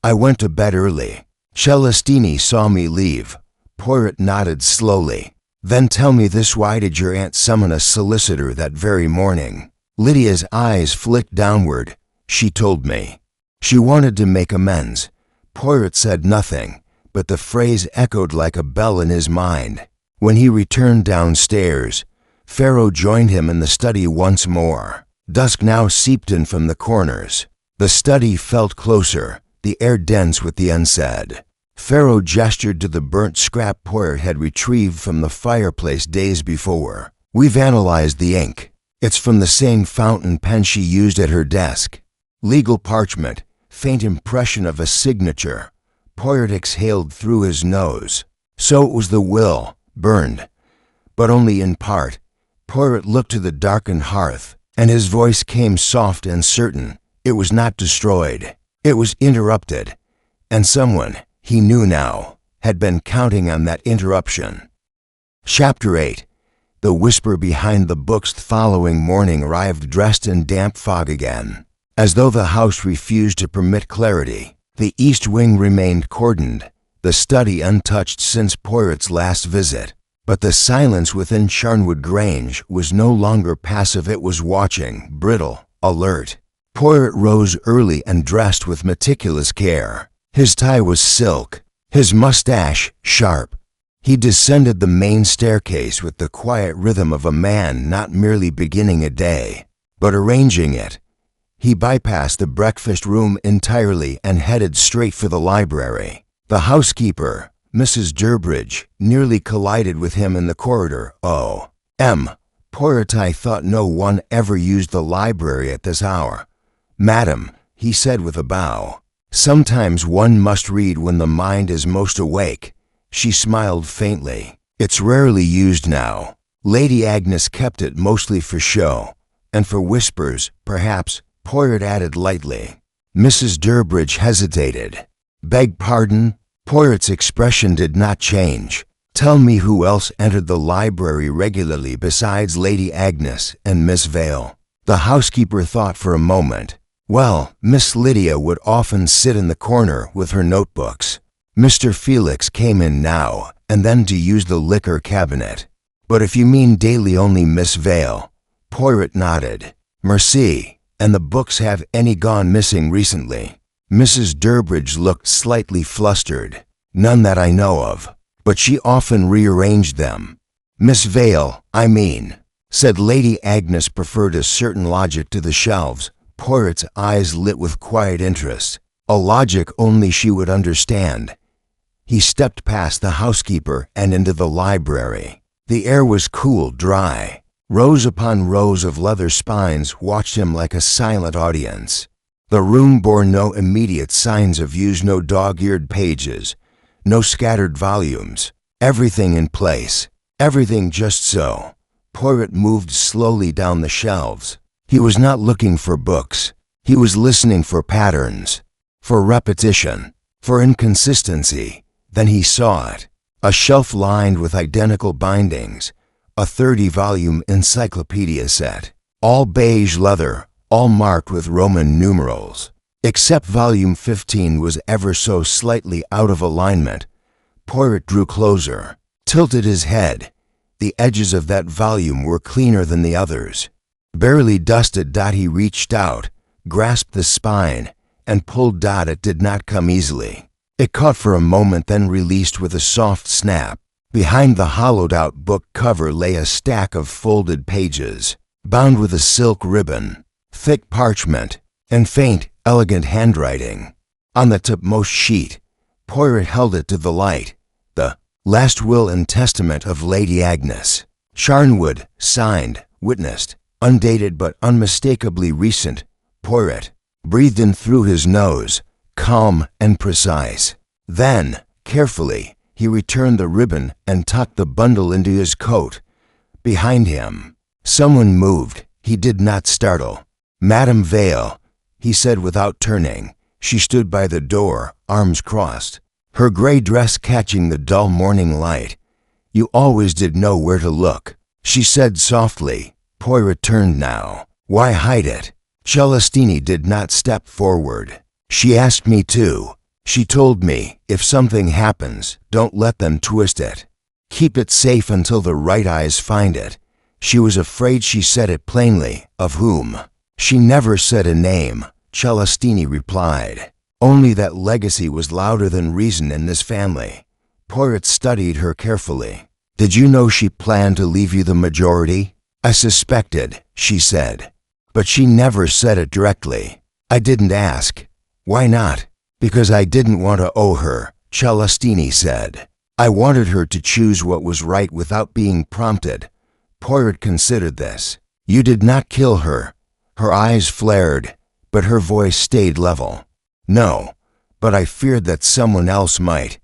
I went to bed early. Celestini saw me leave." Poirot nodded slowly. "Then tell me this, why did your aunt summon a solicitor that very morning?" Lydia's eyes flicked downward. "She told me. She wanted to make amends." Poirot said nothing, but the phrase echoed like a bell in his mind. When he returned downstairs, Poirot joined him in the study once more. Dusk now seeped in from the corners. The study felt closer, the air dense with the unsaid. Poirot gestured to the burnt scrap Poirot had retrieved from the fireplace days before. "We've analyzed the ink. It's from the same fountain pen she used at her desk. Legal parchment, faint impression of a signature." Poirot exhaled through his nose. "So it was the will, burned, but only in part." Poirot looked to the darkened hearth, and his voice came soft and certain. "It was not destroyed. It was interrupted. And someone, he knew now, had been counting on that interruption." Chapter 8. The whisper behind the books. The following morning arrived dressed in damp fog again. As though the house refused to permit clarity, the east wing remained cordoned, the study untouched since Poirot's last visit. But the silence within Charnwood Grange was no longer passive, it was watching, brittle, alert. Poirot rose early and dressed with meticulous care. His tie was silk, his mustache sharp. He descended the main staircase with the quiet rhythm of a man not merely beginning a day, but arranging it. He bypassed the breakfast room entirely and headed straight for the library. The housekeeper, Mrs. Durbridge, nearly collided with him in the corridor. Poirot thought no one ever used the library at this hour. "Madam," he said with a bow, "sometimes one must read when the mind is most awake." She smiled faintly. "It's rarely used now. Lady Agnes kept it mostly for show, and for whispers, perhaps," Poirot added lightly. Mrs. Durbridge hesitated. "Beg pardon?" Poirot's expression did not change. "Tell me who else entered the library regularly besides Lady Agnes and Miss Vale?" The housekeeper thought for a moment. "Well, Miss Lydia would often sit in the corner with her notebooks. Mr. Felix came in now and then to use the liquor cabinet. But if you mean daily, only Miss Vale." Poirot nodded. "Merci. And the books, have any gone missing recently?" Mrs. Durbridge looked slightly flustered. "None that I know of, but she often rearranged them." "Miss Vale, I mean." said Lady Agnes preferred a certain logic to the shelves. Poirot's eyes lit with quiet interest, a logic only she would understand. He stepped past the housekeeper and into the library. The air was cool, dry. Rows upon rows of leather spines watched him like a silent audience. The room bore no immediate signs of use, no dog-eared pages, no scattered volumes. Everything in place, everything just so. Poirot moved slowly down the shelves. He was not looking for books. He was listening for patterns, for repetition, for inconsistency. Then he saw it. A shelf lined with identical bindings, a 30-volume encyclopedia set, all beige leather, all marked with Roman numerals. Except volume 15 was ever so slightly out of alignment. Poirot drew closer, tilted his head. The edges of that volume were cleaner than the others. Barely dusted, he reached out, grasped the spine, and pulled. It did not come easily. It caught for a moment, then released with a soft snap. Behind the hollowed-out book cover lay a stack of folded pages, bound with a silk ribbon, thick parchment, and faint, elegant handwriting. On the topmost sheet, Poirot held it to the light. The Last Will and Testament of Lady Agnes. Charnwood, signed, witnessed, undated but unmistakably recent. Poirot breathed in through his nose, calm and precise. Then, carefully, he returned the ribbon and tucked the bundle into his coat. Behind him, someone moved. He did not startle. "Madame Vale," he said without turning. She stood by the door, arms crossed, her gray dress catching the dull morning light. "You always did know where to look," she said softly. Poirot turned now. Why hide it? Celestini did not step forward. "She asked me to. She told me, if something happens, don't let them twist it. Keep it safe until the right eyes find it. She was afraid." She said it plainly. "Of whom?" "She never said a name," Celestini replied. "Only that legacy was louder than reason in this family." Poirot studied her carefully. "Did you know she planned to leave you the majority?" "I suspected," she said. "But she never said it directly." "I didn't ask." "Why not?" "Because I didn't want to owe her," Celestini said. "I wanted her to choose what was right without being prompted." Poirot considered this. "You did not kill her." Her eyes flared, but her voice stayed level. "No, but I feared that someone else might."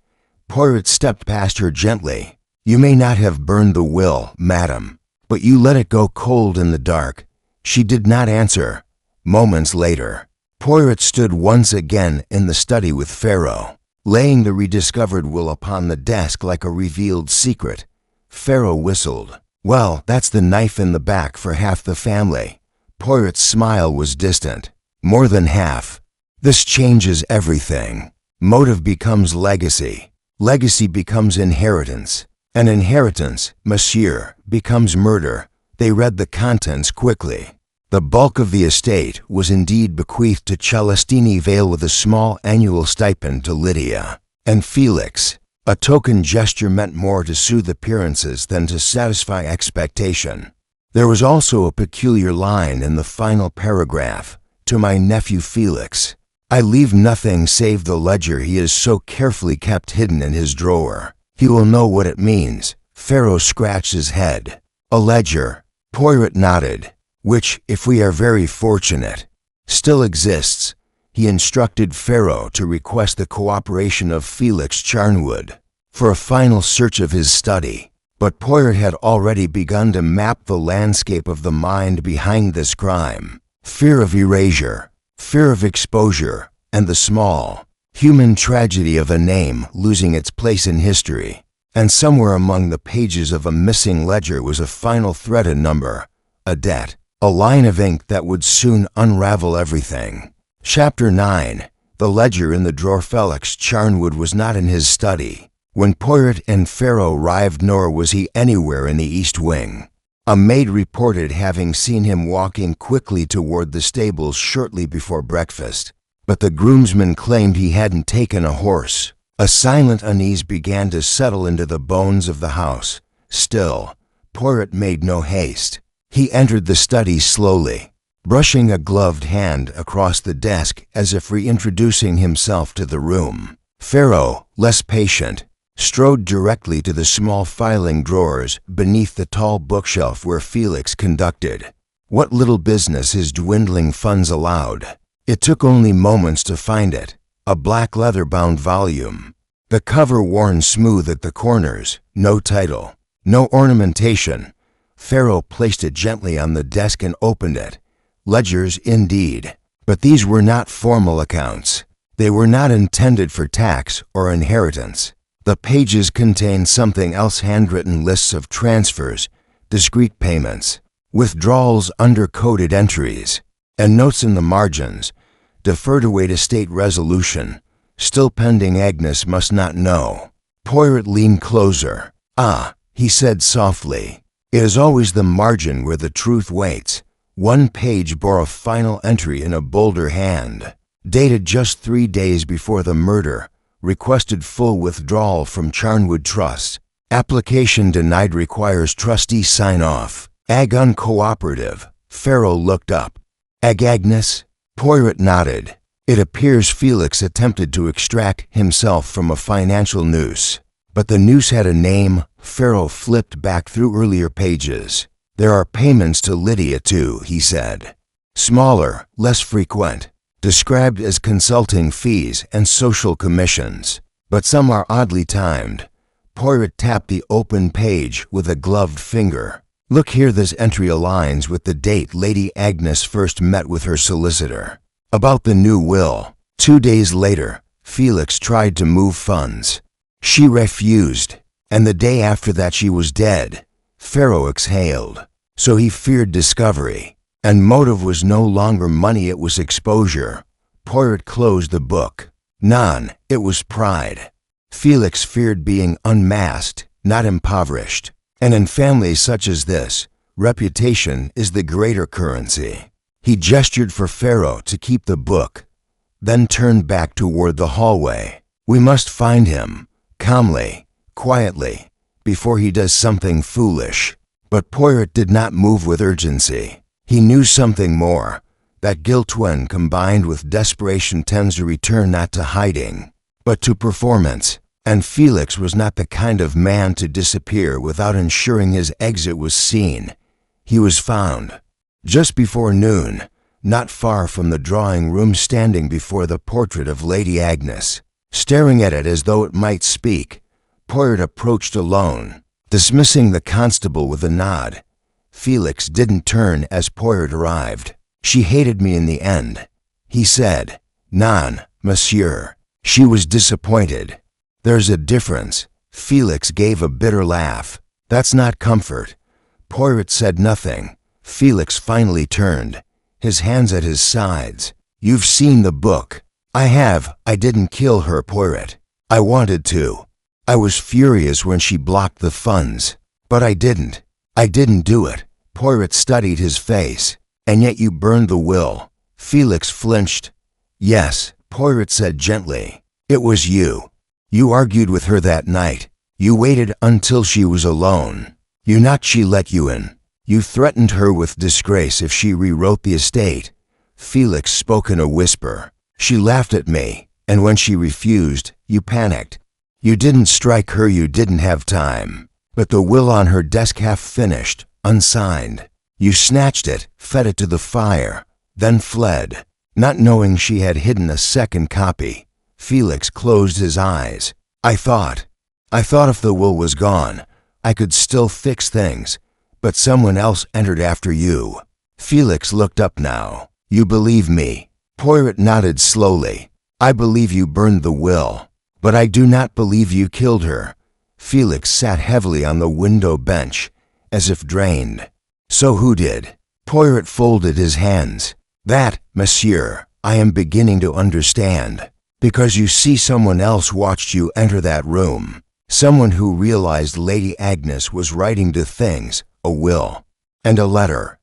Poirot stepped past her gently. "You may not have burned the will, madam, but you let it go cold in the dark." She did not answer. Moments later, Poirot stood once again in the study with Pharaoh, laying the rediscovered will upon the desk like a revealed secret. Pharaoh whistled. "Well, that's the knife in the back for half the family." Poirot's smile was distant. "More than half. This changes everything. Motive becomes legacy. Legacy becomes inheritance. An inheritance, monsieur, becomes murder." They read the contents quickly. The bulk of the estate was indeed bequeathed to Celestini Vale with a small annual stipend to Lydia and Felix. A token gesture meant more to soothe appearances than to satisfy expectation. There was also a peculiar line in the final paragraph. "To my nephew Felix. I leave nothing save the ledger he has so carefully kept hidden in his drawer. He will know what it means." Pharaoh scratched his head. "A ledger?" Poirot nodded. "Which, if we are very fortunate, still exists." He instructed Pharaoh to request the cooperation of Felix Charnwood for a final search of his study. But Poirot had already begun to map the landscape of the mind behind this crime. Fear of erasure, fear of exposure, and the small, human tragedy of a name losing its place in history. And somewhere among the pages of a missing ledger was a final thread, a number, a debt, a line of ink that would soon unravel everything. Chapter 9. The ledger in the drawer. Felix Charnwood was not in his study when Poirot and Pharaoh arrived, nor was he anywhere in the East Wing. A maid reported having seen him walking quickly toward the stables shortly before breakfast, but the groomsman claimed he hadn't taken a horse. A silent unease began to settle into the bones of the house. Still, Poirot made no haste. He entered the study slowly, brushing a gloved hand across the desk as if reintroducing himself to the room. Poirot, less patient, strode directly to the small filing drawers beneath the tall bookshelf where Felix conducted what little business his dwindling funds allowed. It took only moments to find it, a black leather-bound volume, the cover worn smooth at the corners, no title, no ornamentation. Poirot placed it gently on the desk and opened it. Ledgers indeed, but these were not formal accounts. They were not intended for tax or inheritance. The pages contained something else: handwritten lists of transfers, discrete payments, withdrawals, under-coded entries, and notes in the margins. Deferred await estate resolution. Still pending. Agnes must not know. Poirot leaned closer. "Ah," he said softly. "It is always the margin where the truth waits." One page bore a final entry in a bolder hand, dated just 3 days before the murder. Requested full withdrawal from Charnwood Trust. Application denied. Requires trustee sign-off. Ag uncooperative. Poirot looked up. Agnes? Poirot nodded. It appears Felix attempted to extract himself from a financial noose. But the noose had a name. Poirot flipped back through earlier pages. There are payments to Lydia too, he said. Smaller, less frequent, described as consulting fees and social commissions. But some are oddly timed. Poirot tapped the open page with a gloved finger. Look here, this entry aligns with the date Lady Agnes first met with her solicitor. About the new will. 2 days later, Felix tried to move funds. She refused, and the day after that she was dead. Poirot exhaled. So he feared discovery, and motive was no longer money, it was exposure. Poirot closed the book. None, it was pride. Felix feared being unmasked, not impoverished. And in families such as this, reputation is the greater currency. He gestured for Poirot to keep the book, then turned back toward the hallway. We must find him, calmly, quietly, before he does something foolish. But Poirot did not move with urgency. He knew something more, that guilt when combined with desperation tends to return not to hiding, but to performance. And Felix was not the kind of man to disappear without ensuring his exit was seen. He was found. Just before noon, not far from the drawing room, standing before the portrait of Lady Agnes, staring at it as though it might speak. Poirot approached alone, dismissing the constable with a nod. Felix didn't turn as Poirot arrived. She hated me in the end, he said. Non, monsieur. She was disappointed. There's a difference. Felix gave a bitter laugh. That's not comfort. Poirot said nothing. Felix finally turned, his hands at his sides. You've seen the book. I have. I didn't kill her, Poirot. I wanted to. I was furious when she blocked the funds. But I didn't. I didn't do it. Poirot studied his face. And yet you burned the will. Felix flinched. Yes, Poirot said gently. It was you. You argued with her that night. You waited until she was alone. You knocked, she let you in. You threatened her with disgrace if she rewrote the estate. Felix spoke in a whisper. She laughed at me, and when she refused, you panicked. You didn't strike her, you didn't have time. But the will on her desk, half finished, unsigned. You snatched it, fed it to the fire, then fled, not knowing she had hidden a second copy. Felix closed his eyes. I thought if the will was gone, I could still fix things, but someone else entered after you. Felix looked up now. You believe me? Poirot nodded slowly. I believe you burned the will, but I do not believe you killed her. Felix sat heavily on the window bench, as if drained. So who did? Poirot folded his hands. That, monsieur, I am beginning to understand. Because you see, someone else watched you enter that room. Someone who realized Lady Agnes was writing to things, a will, and a letter.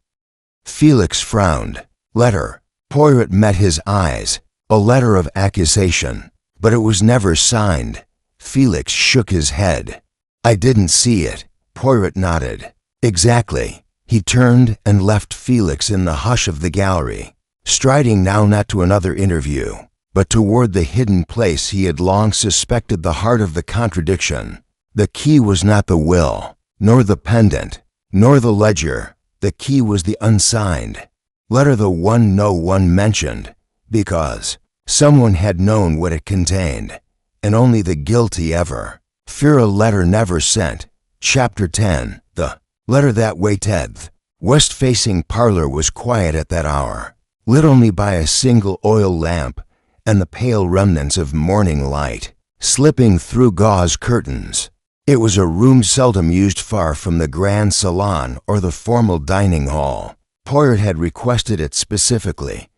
Felix frowned. Letter. Poirot met his eyes. A letter of accusation. But it was never signed. Felix shook his head. I didn't see it. Poirot nodded. Exactly. He turned and left Felix in the hush of the gallery, striding now not to another interview, but toward the hidden place he had long suspected the heart of the contradiction. The key was not the will, nor the pendant, nor the ledger. The key was the unsigned letter, the one no one mentioned, because someone had known what it contained, and only the guilty ever. Fear a letter never sent. Chapter 10. The letter that waiteth. West-facing parlor was quiet at that hour, lit only by a single oil lamp and the pale remnants of morning light slipping through gauze curtains. It was a room seldom used, far from the grand salon or the formal dining hall. Poirot had requested it specifically.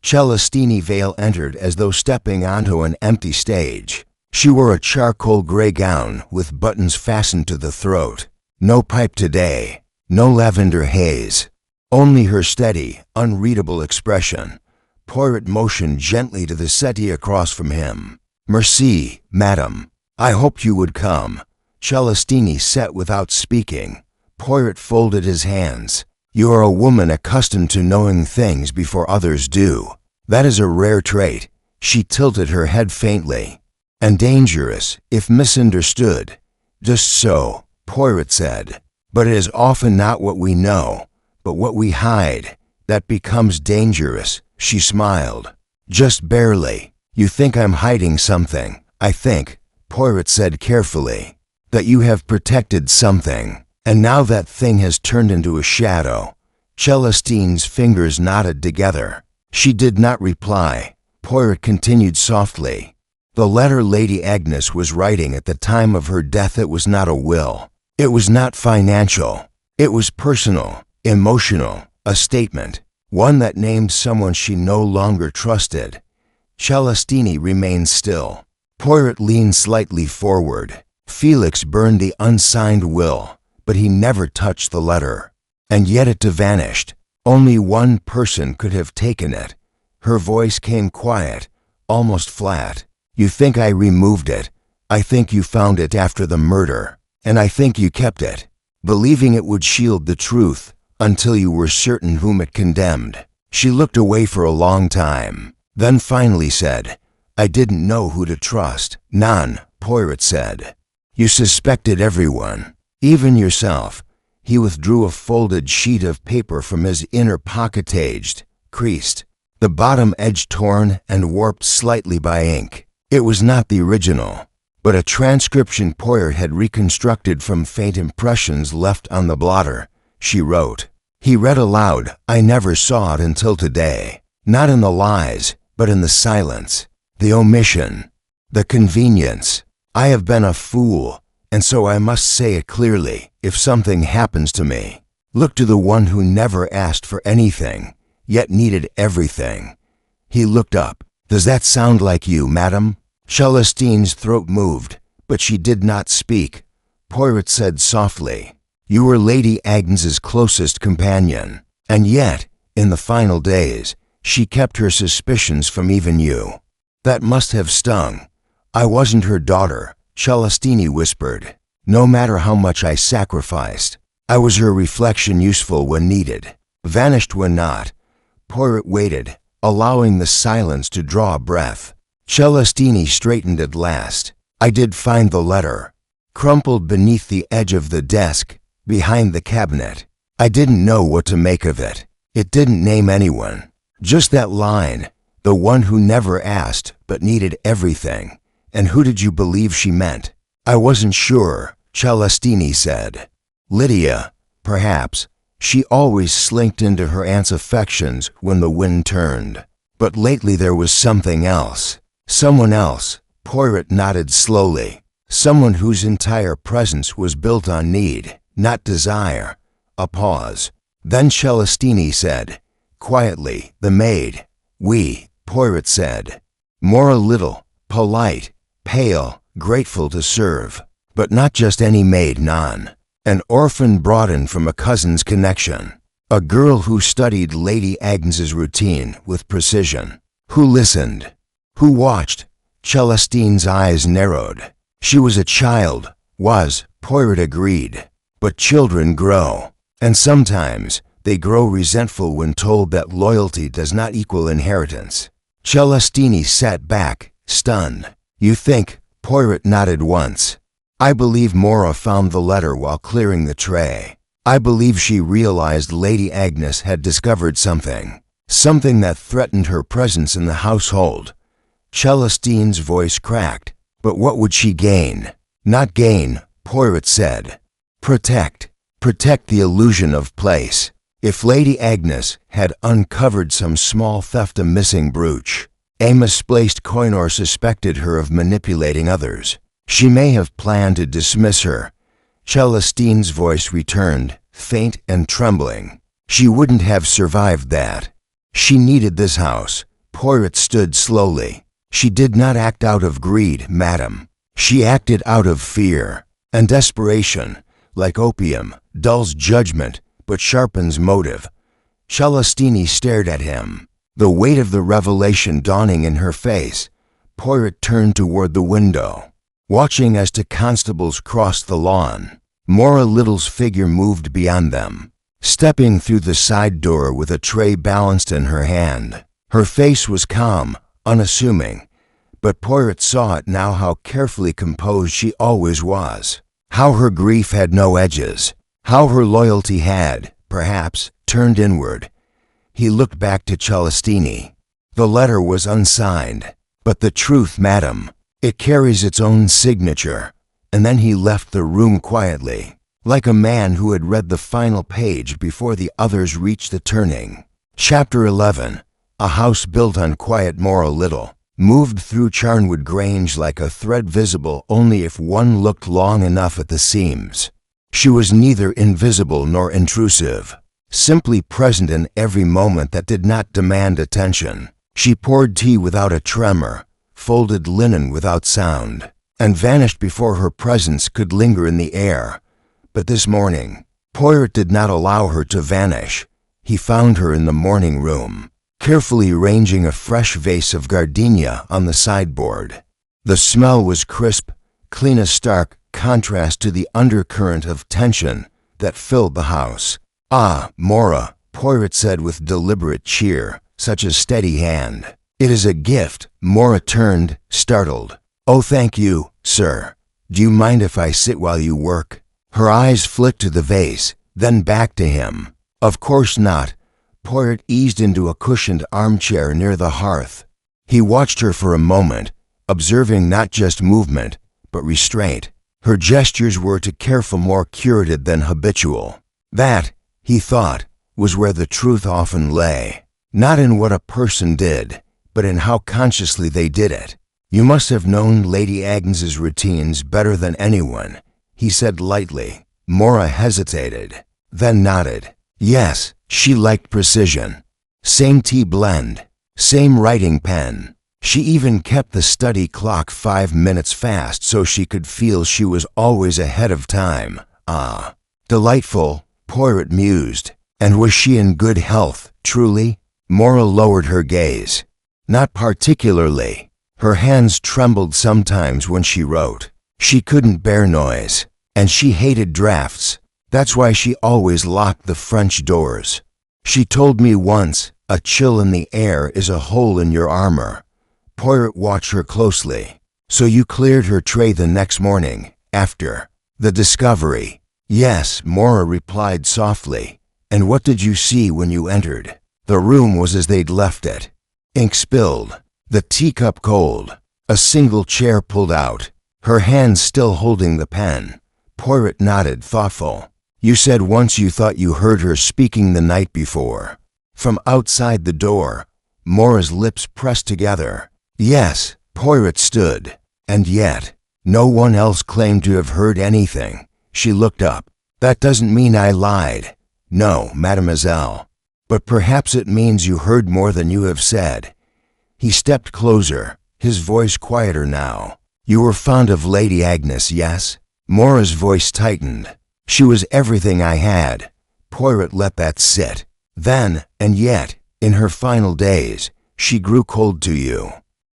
Celestine Vale entered as though stepping onto an empty stage. She wore a charcoal gray gown with buttons fastened to the throat. No pipe today, no lavender haze, only her steady, unreadable expression. Poirot motioned gently to the settee across from him. "Merci, madame. I hoped you would come." Celestine sat without speaking. Poirot folded his hands. "You are a woman accustomed to knowing things before others do. That is a rare trait." She tilted her head faintly. "And dangerous, if misunderstood." "Just so," Poirot said. "But it is often not what we know, but what we hide, that becomes dangerous." She smiled. "Just barely. You think I'm hiding something. I think," Poirot said carefully, "that you have protected something, and now that thing has turned into a shadow." Celestine's fingers knotted together. She did not reply. Poirot continued softly. "The letter Lady Agnes was writing at the time of her death, it was not a will. It was not financial. It was personal, emotional, a statement, one that named someone she no longer trusted." Celestine remained still. Poirot leaned slightly forward. Felix burned the unsigned will, but he never touched the letter. And yet it vanished. Only one person could have taken it. Her voice came quiet, almost flat. "You think I removed it. I think you found it after the murder, and I think you kept it, believing it would shield the truth until you were certain whom it condemned." She looked away for a long time, then finally said, "I didn't know who to trust." "None," Poirot said. "You suspected everyone, even yourself." He withdrew a folded sheet of paper from his inner pocket, aged, creased, the bottom edge torn and warped slightly by ink. It was not the original, but a transcription Poirot had reconstructed from faint impressions left on the blotter. She wrote. He read aloud. "I never saw it until today. Not in the lies, but in the silence, the omission, the convenience. I have been a fool, and so I must say it clearly. If something happens to me, look to the one who never asked for anything, yet needed everything." He looked up. "Does that sound like you, madam?" Celestine's throat moved, but she did not speak. Poirot said softly, "You were Lady Agnes's closest companion, and yet, in the final days, she kept her suspicions from even you. That must have stung." "I wasn't her daughter," Celestine whispered. "No matter how much I sacrificed, I was her reflection, useful when needed, vanished when not." Poirot waited, allowing the silence to draw a breath. Celestine straightened at last. "I did find the letter, crumpled beneath the edge of the desk, behind the cabinet. I didn't know what to make of it. It didn't name anyone. Just that line, the one who never asked but needed everything. And who did you believe she meant?" "I wasn't sure," Celestine said. "Lydia, perhaps." She always slinked into her aunt's affections when the wind turned. But lately there was something else. Someone else. Poirot nodded slowly. Someone whose entire presence was built on need, not desire. A pause. Then Celestine said, quietly, "The maid." "Oui," Poirot said. "More a little, polite, pale, grateful to serve. But not just any maid, non. An orphan brought in from a cousin's connection. A girl who studied Lady Agnes's routine with precision. Who listened. Who watched." Celestine's eyes narrowed. "She was a child." "Was," Poirot agreed. "But children grow. And sometimes they grow resentful when told that loyalty does not equal inheritance. Celestini sat back, stunned. You think? Poirot nodded once. I believe Mora found the letter while clearing the tray. I believe she realized Lady Agnes had discovered something that threatened her presence in the household. Celestine's voice cracked. But what would she gain? Not gain, Poirot said. Protect the illusion of place. If Lady Agnes had uncovered some small theft, a missing brooch, a misplaced coin, or suspected her of manipulating others, she may have planned to dismiss her. Celestine's voice returned, faint and trembling. She wouldn't have survived that. She needed this house. Poirot stood slowly. She did not act out of greed, madam. She acted out of fear. And desperation, like opium, dulls judgment, but sharpens motive. Celestini stared at him, the weight of the revelation dawning in her face. Poirot turned toward the window, watching as two constables crossed the lawn. Mora Little's figure moved beyond them, stepping through the side door with a tray balanced in her hand. Her face was calm, unassuming, but Poirot saw it now how carefully composed she always was, how her grief had no edges, how her loyalty had, perhaps, turned inward. He looked back to Celestini. The letter was unsigned, but the truth, madam, it carries its own signature. And then he left the room quietly, like a man who had read the final page before the others reached the turning. Chapter 11. A house built on quiet Mora Little moved through Charnwood Grange like a thread visible only if one looked long enough at the seams. She was neither invisible nor intrusive, simply present in every moment that did not demand attention. She poured tea without a tremor, folded linen without sound, and vanished before her presence could linger in the air. But this morning, Poirot did not allow her to vanish. He found her in the morning room, carefully arranging a fresh vase of gardenia on the sideboard. The smell was crisp, clean, a stark contrast to the undercurrent of tension that filled the house. Ah, Mora, Poirot said with deliberate cheer, such a steady hand. It is a gift. Mora turned, startled. Oh, thank you, sir. Do you mind if I sit while you work? Her eyes flicked to the vase, then back to him. Of course not. Poirot eased into a cushioned armchair near the hearth. He watched her for a moment, observing not just movement, but restraint. Her gestures were to careful, more curated than habitual. That, he thought, was where the truth often lay. Not in what a person did, but in how consciously they did it. You must have known Lady Agnes's routines better than anyone, he said lightly. Mora hesitated, then nodded. Yes, she liked precision. Same tea blend, same writing pen. She even kept the study clock 5 minutes fast so she could feel she was always ahead of time. Ah, delightful, Poirot mused. And was she in good health, truly? Mora lowered her gaze. Not particularly. Her hands trembled sometimes when she wrote. She couldn't bear noise, and she hated drafts. That's why she always locked the French doors. She told me once, a chill in the air is a hole in your armor. Poirot watched her closely. So you cleared her tray the next morning, after the discovery? Yes, Mora replied softly. And what did you see when you entered? The room was as they'd left it. Ink spilled, the teacup cold, a single chair pulled out, her hands still holding the pen. Poirot nodded, thoughtful. You said once you thought you heard her speaking the night before. From outside the door, Mora's lips pressed together. Yes, Poirot stood. And yet, no one else claimed to have heard anything. She looked up. That doesn't mean I lied. No, mademoiselle. But perhaps it means you heard more than you have said. He stepped closer, his voice quieter now. You were fond of Lady Agnes, yes? Mora's voice tightened. She was everything I had. Poirot let that sit. Then, and yet, in her final days, she grew cold to you.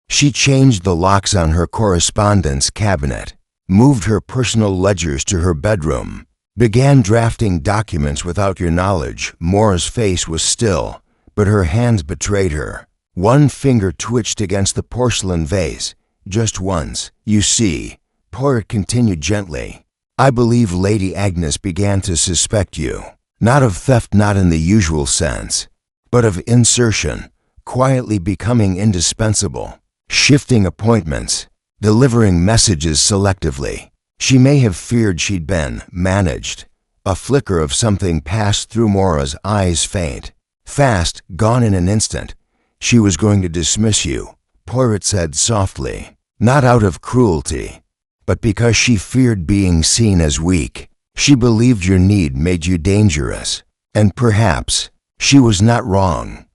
She changed the locks on her correspondence cabinet, moved her personal ledgers to her bedroom, Began drafting documents without your knowledge. Mora's face was still, but her hands betrayed her. One finger twitched against the porcelain vase, just once. You see, Poirot continued gently, I believe Lady Agnes began to suspect you. Not of theft, not in the usual sense, but of insertion, quietly becoming indispensable, shifting appointments, delivering messages selectively. She may have feared she'd been managed. A flicker of something passed through Mora's eyes, faint, fast, gone in an instant. She was going to dismiss you, Poirot said softly, not out of cruelty, but because she feared being seen as weak. She believed your need made you dangerous, and perhaps she was not wrong.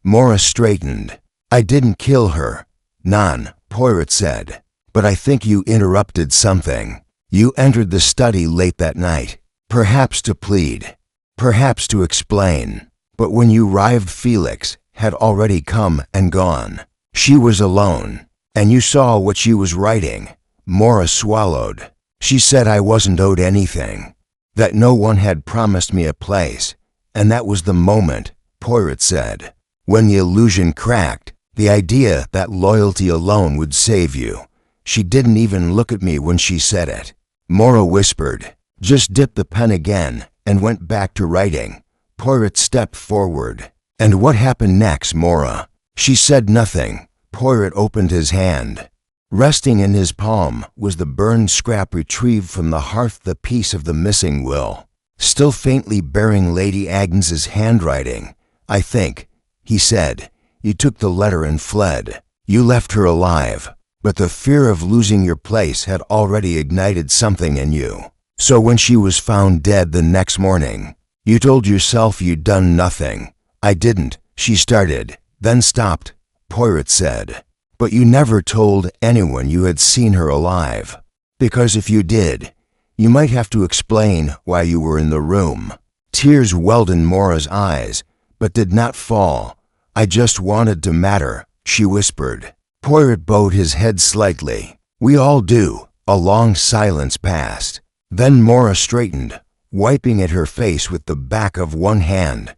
Mora straightened. I didn't kill her. None, Poirot said. But I think you interrupted something. You entered the study late that night, perhaps to plead, perhaps to explain. But when you arrived, Felix had already come and gone. She was alone, and you saw what she was writing. Mora swallowed. She said I wasn't owed anything, that no one had promised me a place, and that was the moment, Poirot said, when the illusion cracked, the idea that loyalty alone would save you. She didn't even look at me when she said it. Mora whispered, just dipped the pen again, and went back to writing. Poirot stepped forward. And what happened next, Mora? She said nothing. Poirot opened his hand. Resting in his palm was the burned scrap retrieved from the hearth, the piece of the missing will, still faintly bearing Lady Agnes's handwriting. I think, he said, you took the letter and fled. You left her alive, but the fear of losing your place had already ignited something in you. So when she was found dead the next morning, you told yourself you'd done nothing. I didn't, she started, then stopped, Poirot said. But you never told anyone you had seen her alive, because if you did, you might have to explain why you were in the room. Tears welled in Mora's eyes, but did not fall. I just wanted to matter, she whispered. Poirot bowed his head slightly. We all do. A long silence passed. Then Mora straightened, wiping at her face with the back of one hand.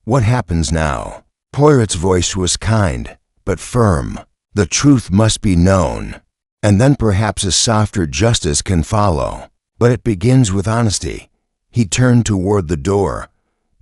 What happens now? Poirot's voice was kind, but firm. The truth must be known, and then perhaps a softer justice can follow. But it begins with honesty. He turned toward the door.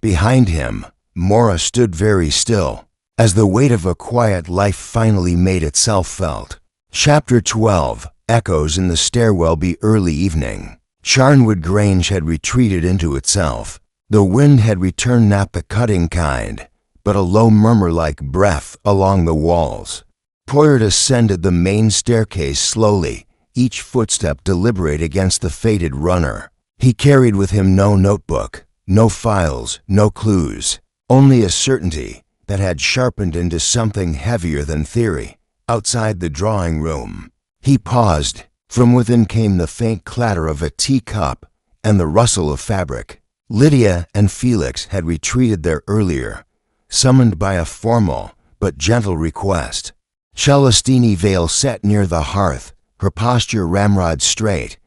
Behind him, Mora stood very still, as the weight of a quiet life finally made itself felt. Chapter 12. Echoes in the stairwell. Be early evening. Charnwood Grange had retreated into itself. The wind had returned, not the cutting kind, but a low murmur like breath along the walls. Poirot ascended the main staircase slowly, each footstep deliberate against the fated runner. He carried with him no notebook, no files, no clues, only a certainty that had sharpened into something heavier than theory. Outside the drawing room, he paused. From within came the faint clatter of a teacup and the rustle of fabric. Lydia and Felix had retreated there earlier, summoned by a formal but gentle request. Celestine Vale sat near the hearth, her posture ramrod straight,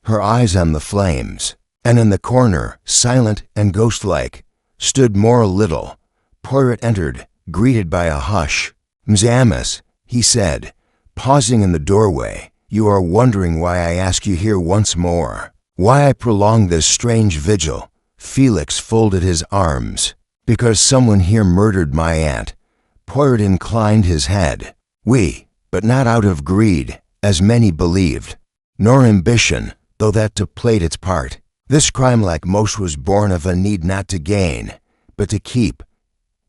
her eyes on the flames, and in the corner, silent and ghostlike, stood Mora Little. Poirot entered, greeted by a hush. Mzamas, he said, pausing in the doorway, you are wondering why I ask you here once more, why I prolong this strange vigil. Felix folded his arms. Because someone here murdered my aunt. Poirot inclined his head. We, but not out of greed, as many believed, nor ambition, though that too played its part. This crime, like most, was born of a need not to gain, but to keep.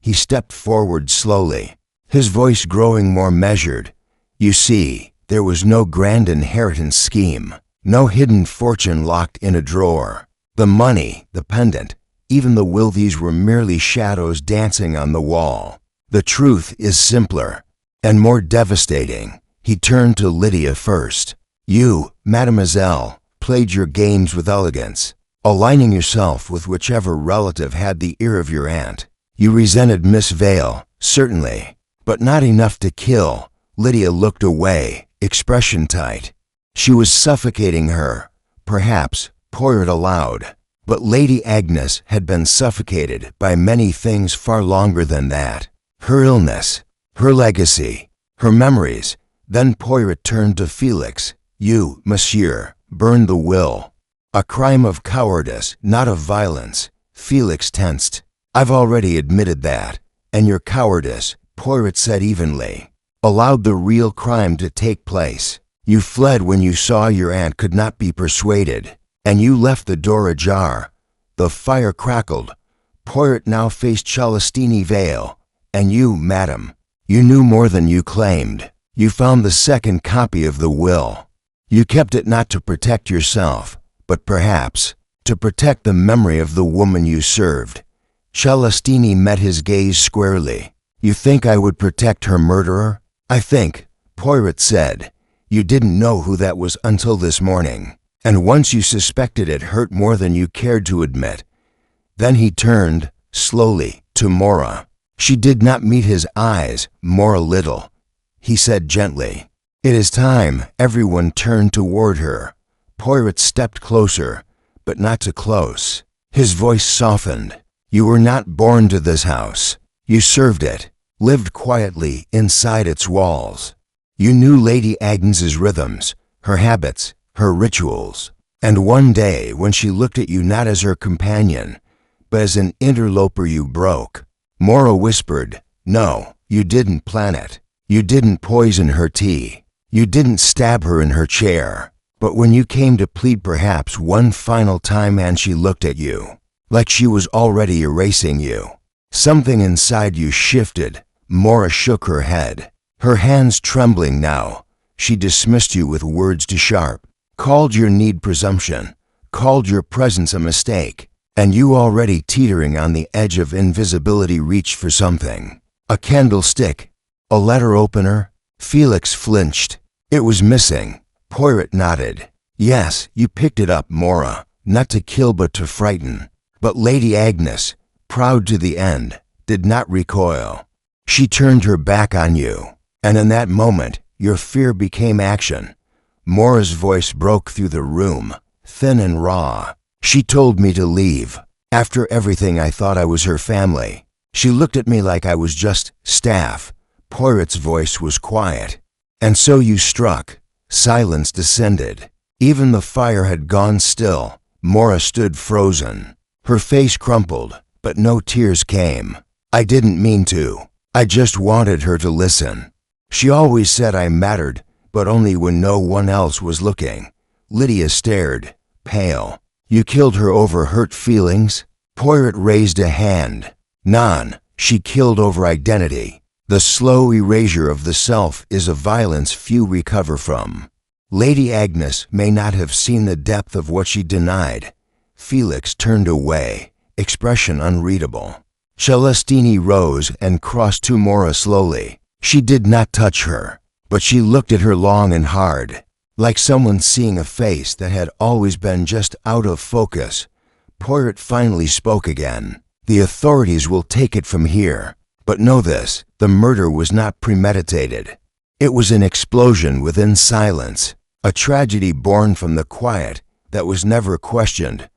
He stepped forward slowly, his voice growing more measured. You see, there was no grand inheritance scheme, no hidden fortune locked in a drawer. The money, the pendant, even the will, these were merely shadows dancing on the wall. The truth is simpler and more devastating. He turned to Lydia first. You, mademoiselle, played your games with elegance, aligning yourself with whichever relative had the ear of your aunt. You resented Miss Vale, certainly, but not enough to kill. Lydia looked away, expression tight. She was suffocating her, perhaps, Poirot allowed. But Lady Agnes had been suffocated by many things far longer than that. Her illness, her legacy, her memories. Then Poirot turned to Felix. You, monsieur, burned the will. A crime of cowardice, not of violence. Felix tensed. I've already admitted that. And your cowardice, Poirot said evenly, allowed the real crime to take place. You fled when you saw your aunt could not be persuaded, and you left the door ajar. The fire crackled. Poirot now faced Celestine Vale. And you, madam, you knew more than you claimed. You found the second copy of the will. You kept it not to protect yourself, but perhaps to protect the memory of the woman you served. Celestine met his gaze squarely. You think I would protect her murderer? I think, Poirot said, you didn't know who that was until this morning. And once you suspected it hurt more than you cared to admit. Then he turned, slowly, to Mora. She did not meet his eyes, Mora little. He said gently, it is time. Everyone turned toward her. Poirot stepped closer, but not too close. His voice softened. You were not born to this house. You served it, lived quietly inside its walls. You knew Lady Agnes's rhythms, her habits, her rituals. And one day, when she looked at you not as her companion, but as an interloper, you broke. Mora whispered, no, you didn't plan it. You didn't poison her tea. You didn't stab her in her chair. But when you came to plead perhaps one final time and she looked at you, like she was already erasing you, something inside you shifted. Mora shook her head, her hands trembling now. She dismissed you with words too sharp, called your need presumption, called your presence a mistake, and you already teetering on the edge of invisibility reached for something. A candlestick, a letter opener. Felix flinched. It was missing. Poirot nodded. Yes, you picked it up, Mora, not to kill but to frighten. But Lady Agnes, proud to the end, did not recoil. She turned her back on you, and in that moment, your fear became action. Mora's voice broke through the room, thin and raw. She told me to leave. After everything, I thought I was her family. She looked at me like I was just staff. Poirot's voice was quiet. And so you struck. Silence descended. Even the fire had gone still. Mora stood frozen. Her face crumpled, but no tears came. I didn't mean to. I just wanted her to listen. She always said I mattered, but only when no one else was looking. Lydia stared, pale. You killed her over hurt feelings? Poirot raised a hand. None. She killed over identity. The slow erasure of the self is a violence few recover from. Lady Agnes may not have seen the depth of what she denied. Felix turned away, expression unreadable. Celestine rose and crossed to Mora slowly. She did not touch her, but she looked at her long and hard, like someone seeing a face that had always been just out of focus. Poirot finally spoke again. The authorities will take it from here. But know this, the murder was not premeditated. It was an explosion within silence, a tragedy born from the quiet that was never questioned.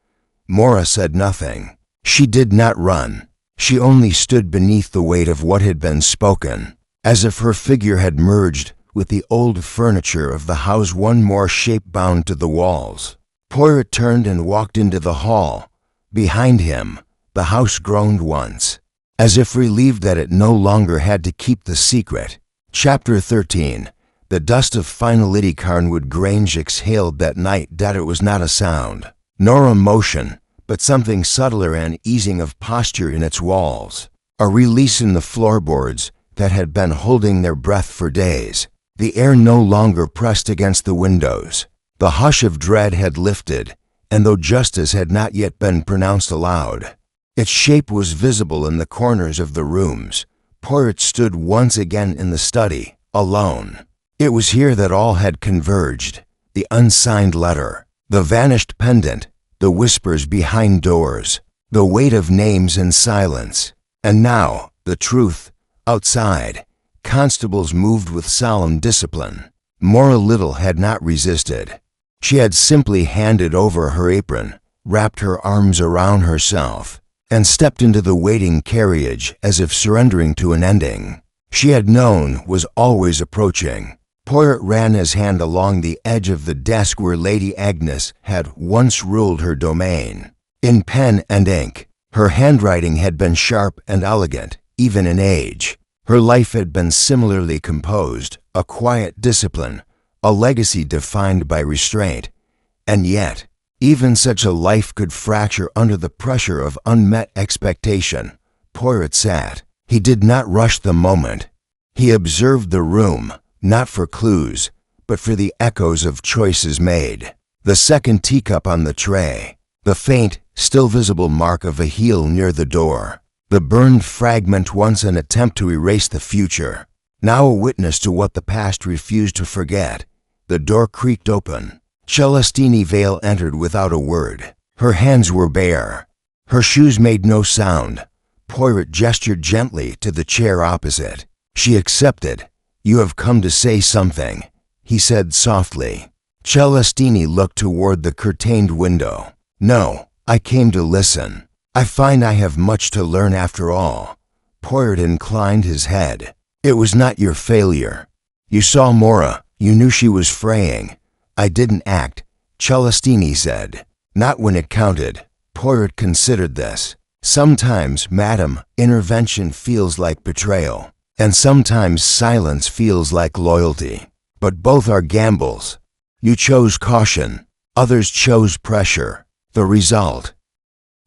Mora said nothing. She did not run. She only stood beneath the weight of what had been spoken, as if her figure had merged with the old furniture of the house, one more shape bound to the walls. Poirot turned and walked into the hall. Behind him, the house groaned once, as if relieved that it no longer had to keep the secret. Chapter 13. The dust of Finality Carnwood Grange exhaled that night that it was not a sound, nor a motion, but something subtler, an easing of posture in its walls, a release in the floorboards that had been holding their breath for days. The air no longer pressed against the windows. The hush of dread had lifted, and though justice had not yet been pronounced aloud, its shape was visible in the corners of the rooms. Poirot stood once again in the study, alone. It was here that all had converged. The unsigned letter, the vanished pendant, the whispers behind doors, the weight of names in silence. And now, the truth, outside. Constables moved with solemn discipline. Mora Little had not resisted. She had simply handed over her apron, wrapped her arms around herself, and stepped into the waiting carriage as if surrendering to an ending she had known was always approaching. Poirot ran his hand along the edge of the desk where Lady Agnes had once ruled her domain. In pen and ink, her handwriting had been sharp and elegant, even in age. Her life had been similarly composed, a quiet discipline, a legacy defined by restraint. And yet, even such a life could fracture under the pressure of unmet expectation. Poirot sat. He did not rush the moment. He observed the room, not for clues, but for the echoes of choices made. The second teacup on the tray, the faint, still visible mark of a heel near the door, the burned fragment once an attempt to erase the future, now a witness to what the past refused to forget. The door creaked open. Celestine Vale entered without a word. Her hands were bare. Her shoes made no sound. Poirot gestured gently to the chair opposite. She accepted. "You have come to say something," he said softly. Celestine looked toward the curtained window. "No, I came to listen. I find I have much to learn after all." Poirot inclined his head. "It was not your failure. You saw Mora. You knew she was fraying." "I didn't act," Celestine said. "Not when it counted." Poirot considered this. "Sometimes, madam, intervention feels like betrayal, and sometimes silence feels like loyalty. But both are gambles. You chose caution. Others chose pressure. The result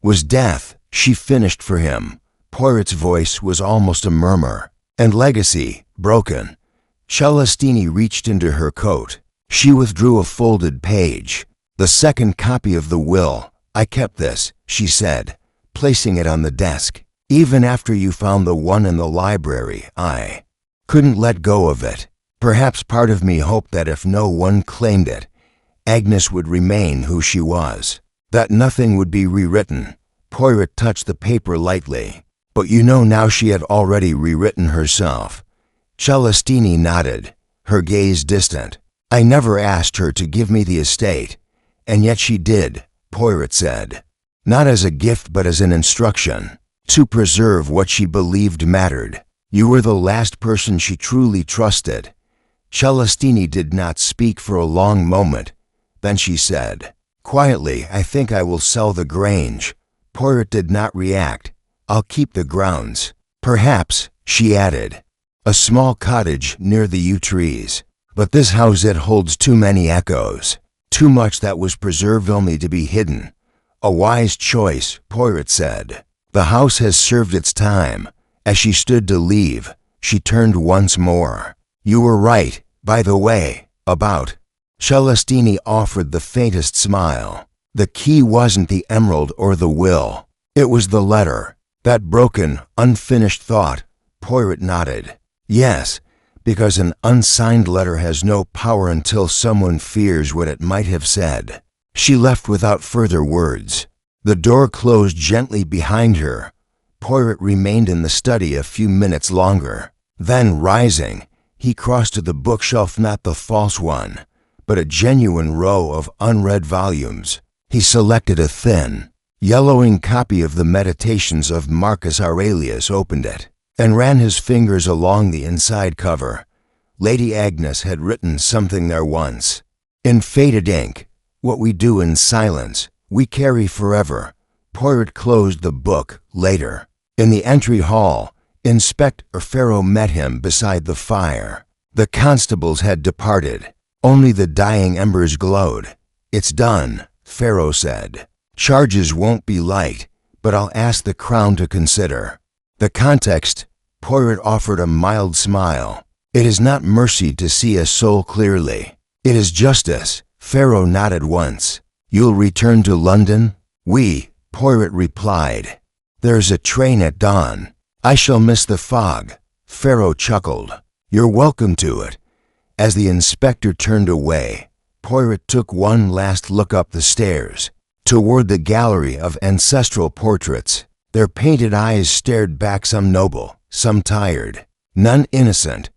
was death." She finished for him. Poirot's voice was almost a murmur. "And legacy, broken." Celestine reached into her coat. She withdrew a folded page. "The second copy of the will. I kept this," she said, placing it on the desk. "Even after you found the one in the library, I couldn't let go of it. Perhaps part of me hoped that if no one claimed it, Agnes would remain who she was, that nothing would be rewritten." Poirot touched the paper lightly. "But you know now she had already rewritten herself." Celestine nodded, her gaze distant. "I never asked her to give me the estate, and yet she did," Poirot said. "Not as a gift but as an instruction, to preserve what she believed mattered. You were the last person she truly trusted." Celestine did not speak for a long moment. Then she said, quietly, "I think I will sell the Grange." Poirot did not react. "I'll keep the grounds. Perhaps," she added, "a small cottage near the yew trees. But this house, it holds too many echoes, too much that was preserved only to be hidden." "A wise choice," Poirot said. "The house has served its time." As she stood to leave, she turned once more. "You were right, by the way, about—" Celestine offered the faintest smile. "The key wasn't the emerald or the will. It was the letter. That broken, unfinished thought." Poirot nodded. "Yes, because an unsigned letter has no power until someone fears what it might have said." She left without further words. The door closed gently behind her. Poirot remained in the study a few minutes longer. Then, rising, he crossed to the bookshelf, not the false one, but a genuine row of unread volumes. He selected a thin, yellowing copy of the Meditations of Marcus Aurelius, opened it, and ran his fingers along the inside cover. Lady Agnes had written something there once. In faded ink, "What we do in silence, we carry forever." Poirot closed the book later. In the entry hall, Inspector Poirot met him beside the fire. The constables had departed. Only the dying embers glowed. "It's done," Poirot said. "Charges won't be light, but I'll ask the Crown to consider." The context, Poirot offered a mild smile. "It is not mercy to see a soul clearly. It is justice." Poirot nodded once. "You'll return to London?" "Oui," Poirot replied. "There's a train at dawn. I shall miss the fog." Poirot chuckled. "You're welcome to it." As the inspector turned away, Poirot took one last look up the stairs, toward the gallery of ancestral portraits. Their painted eyes stared back, some noble, some tired, none innocent.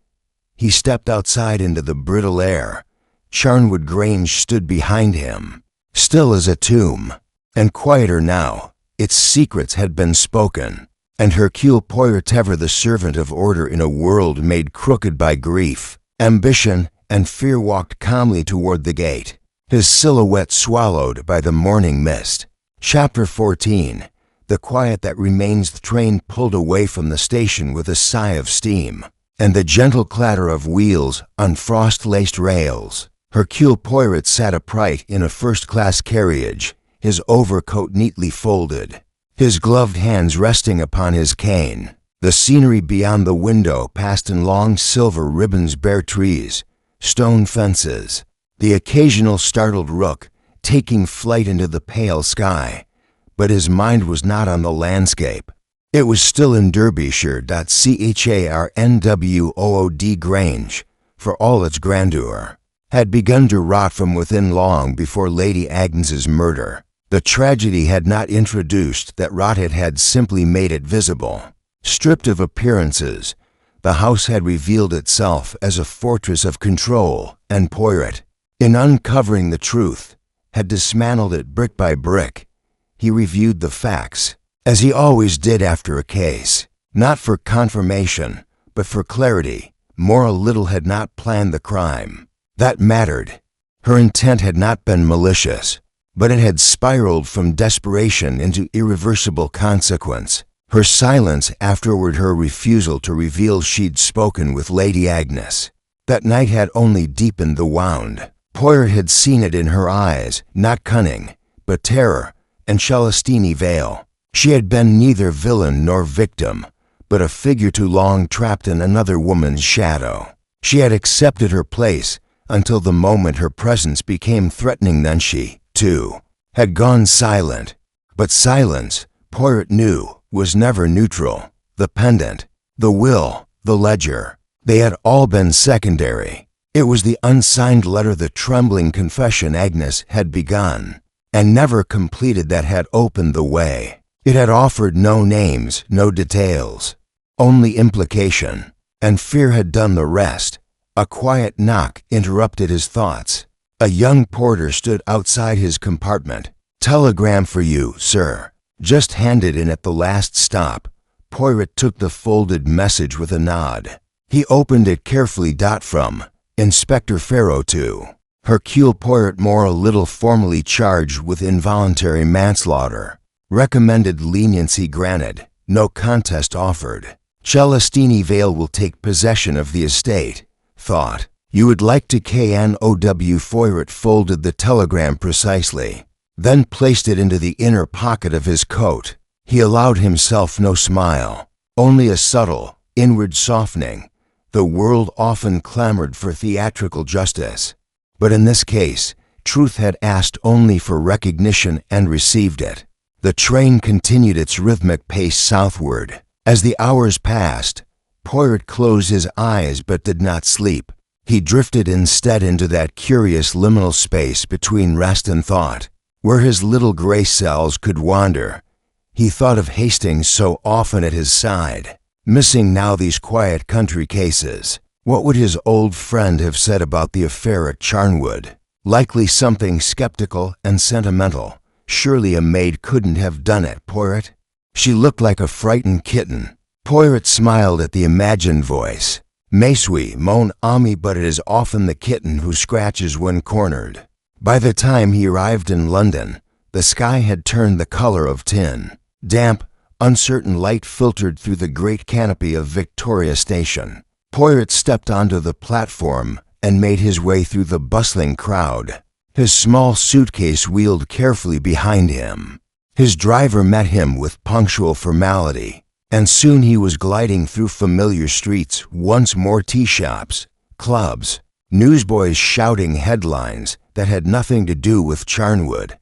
He stepped outside into the brittle air, Charnwood Grange stood behind him, still as a tomb, and quieter now. Its secrets had been spoken, and Hercule Poirot, ever the servant of order in a world made crooked by grief, ambition, and fear, walked calmly toward the gate, his silhouette swallowed by the morning mist. Chapter 14. The quiet that remains. The train pulled away from the station with a sigh of steam, and the gentle clatter of wheels on frost-laced rails. Hercule Poirot sat upright in a first-class carriage, his overcoat neatly folded, his gloved hands resting upon his cane. The scenery beyond the window passed in long silver ribbons, bare trees, stone fences, the occasional startled rook taking flight into the pale sky. But his mind was not on the landscape. It was still in Derbyshire. Charnwood Grange, for all its grandeur, had begun to rot from within long before Lady Agnes's murder. The tragedy had not introduced that rot, it had simply made it visible. Stripped of appearances, the house had revealed itself as a fortress of control, and Poirot, in uncovering the truth, had dismantled it brick by brick. He reviewed the facts, as he always did after a case, not for confirmation, but for clarity. Maura Little had not planned the crime. That mattered. Her intent had not been malicious, but it had spiraled from desperation into irreversible consequence. Her silence afterward, her refusal to reveal she'd spoken with Lady Agnes, that night had only deepened the wound. Poirot had seen it in her eyes, not cunning, but terror and Celestine Vale. She had been neither villain nor victim, but a figure too long trapped in another woman's shadow. She had accepted her place until the moment her presence became threatening. Then she, too, had gone silent. But silence, Poirot knew, was never neutral. The pendant, the will, the ledger, they had all been secondary. It was the unsigned letter, the trembling confession Agnes had begun and never completed, that had opened the way. It had offered no names, no details, only implication, and fear had done the rest. A quiet knock interrupted his thoughts. A young porter stood outside his compartment. "Telegram for you, sir." Just handed in at the last stop, Poirot took the folded message with a nod. He opened it carefully. From Inspector Farrow to Hercule Poirot, Maura Little, formally charged with involuntary manslaughter. Recommended leniency granted. No contest offered. Celestine Vale will take possession of the estate. Thought you would like to Know. Poirot folded the telegram precisely, then placed it into the inner pocket of his coat. He allowed himself no smile, only a subtle, inward softening. The world often clamored for theatrical justice, but in this case, truth had asked only for recognition and received it. The train continued its rhythmic pace southward. As the hours passed, Poirot closed his eyes but did not sleep. He drifted instead into that curious liminal space between rest and thought, where his little gray cells could wander. He thought of Hastings so often at his side, missing now these quiet country cases. What would his old friend have said about the affair at Charnwood? Likely something skeptical and sentimental. Surely a maid couldn't have done it, Poirot. She looked like a frightened kitten. Poirot smiled at the imagined voice. Mais oui, mon ami, but it is often the kitten who scratches when cornered. By the time he arrived in London, the sky had turned the color of tin. Damp, uncertain light filtered through the great canopy of Victoria Station. Poirot stepped onto the platform and made his way through the bustling crowd. His small suitcase wheeled carefully behind him. His driver met him with punctual formality, and soon he was gliding through familiar streets, once more tea shops, clubs, newsboys shouting headlines that had nothing to do with Charnwood.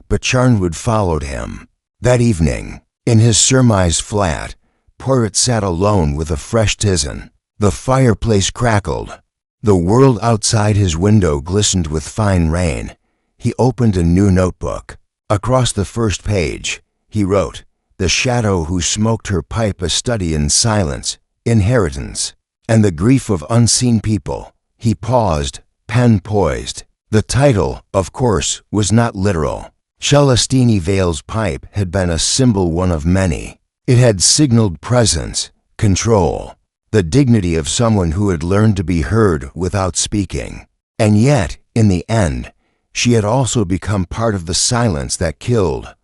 But Charnwood followed him. That evening, in his surmise flat, Poirot sat alone with a fresh tisane. The fireplace crackled. The world outside his window glistened with fine rain. He opened a new notebook. Across the first page, he wrote, "The shadow who smoked her pipe, a study in silence, inheritance, and the grief of unseen people." He paused, pen poised. The title, of course, was not literal. Celestine Vale's pipe had been a symbol, one of many. It had signaled presence, control, the dignity of someone who had learned to be heard without speaking. And yet, in the end, she had also become part of the silence that killed.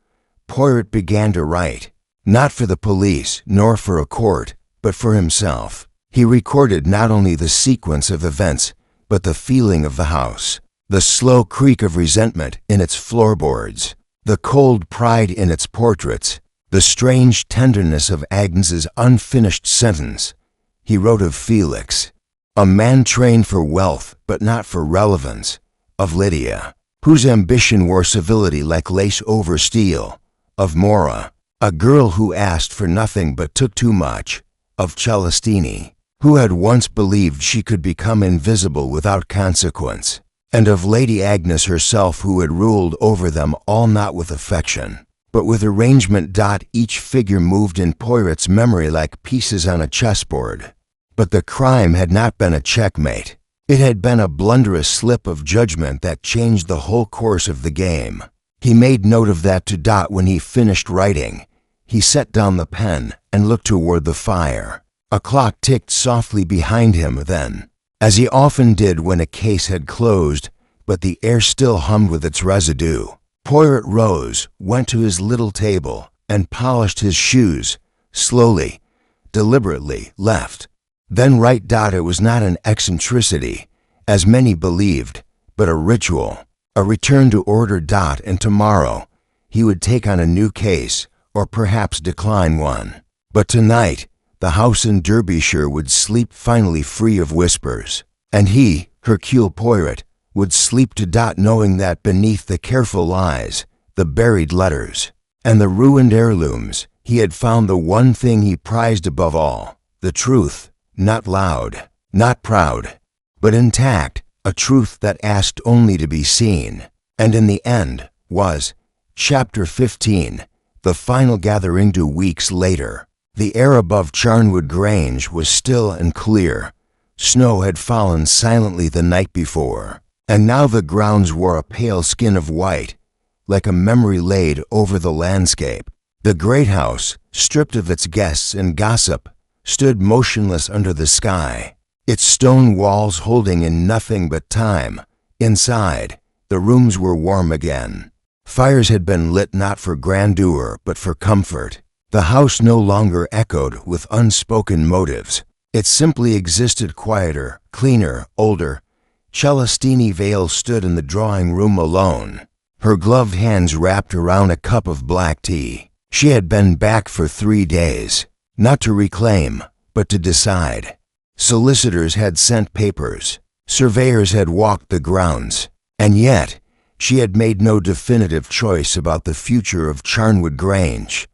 Poirot began to write, not for the police nor for a court, but for himself. He recorded not only the sequence of events, but the feeling of the house, the slow creak of resentment in its floorboards, the cold pride in its portraits, the strange tenderness of Agnes's unfinished sentence. He wrote of Felix, a man trained for wealth but not for relevance, of Lydia, whose ambition wore civility like lace over steel, of Mora, a girl who asked for nothing but took too much, of Celestine, who had once believed she could become invisible without consequence, and of Lady Agnes herself, who had ruled over them all not with affection, but with arrangement. Each figure moved in Poirot's memory like pieces on a chessboard. But the crime had not been a checkmate. It had been a blunderous slip of judgment that changed the whole course of the game. He made note of that to Dot when he finished writing. He set down the pen and looked toward the fire. A clock ticked softly behind him then, as he often did when a case had closed, but the air still hummed with its residue. Poirot rose, went to his little table, and polished his shoes, slowly, deliberately, left. Then right. It was not an eccentricity, as many believed, but a ritual, a return to order. And tomorrow, he would take on a new case, or perhaps decline one. But tonight, the house in Derbyshire would sleep finally free of whispers, and he, Hercule Poirot, would sleep to knowing that beneath the careful lies, the buried letters, and the ruined heirlooms, he had found the one thing he prized above all, the truth, not loud, not proud, but intact, a truth that asked only to be seen. And in the end was Chapter 15, the final gathering. 2 weeks later, the air above Charnwood Grange was still and clear. Snow had fallen silently the night before, and now the grounds wore a pale skin of white, like a memory laid over the landscape. The great house, stripped of its guests and gossip, stood motionless under the sky, its stone walls holding in nothing but time. Inside, the rooms were warm again. Fires had been lit not for grandeur but for comfort. The house no longer echoed with unspoken motives. It simply existed, quieter, cleaner, older. Celestine Vale stood in the drawing room alone, her gloved hands wrapped around a cup of black tea. She had been back for 3 days, not to reclaim, but to decide. Solicitors had sent papers, surveyors had walked the grounds, and yet she had made no definitive choice about the future of Charnwood Grange.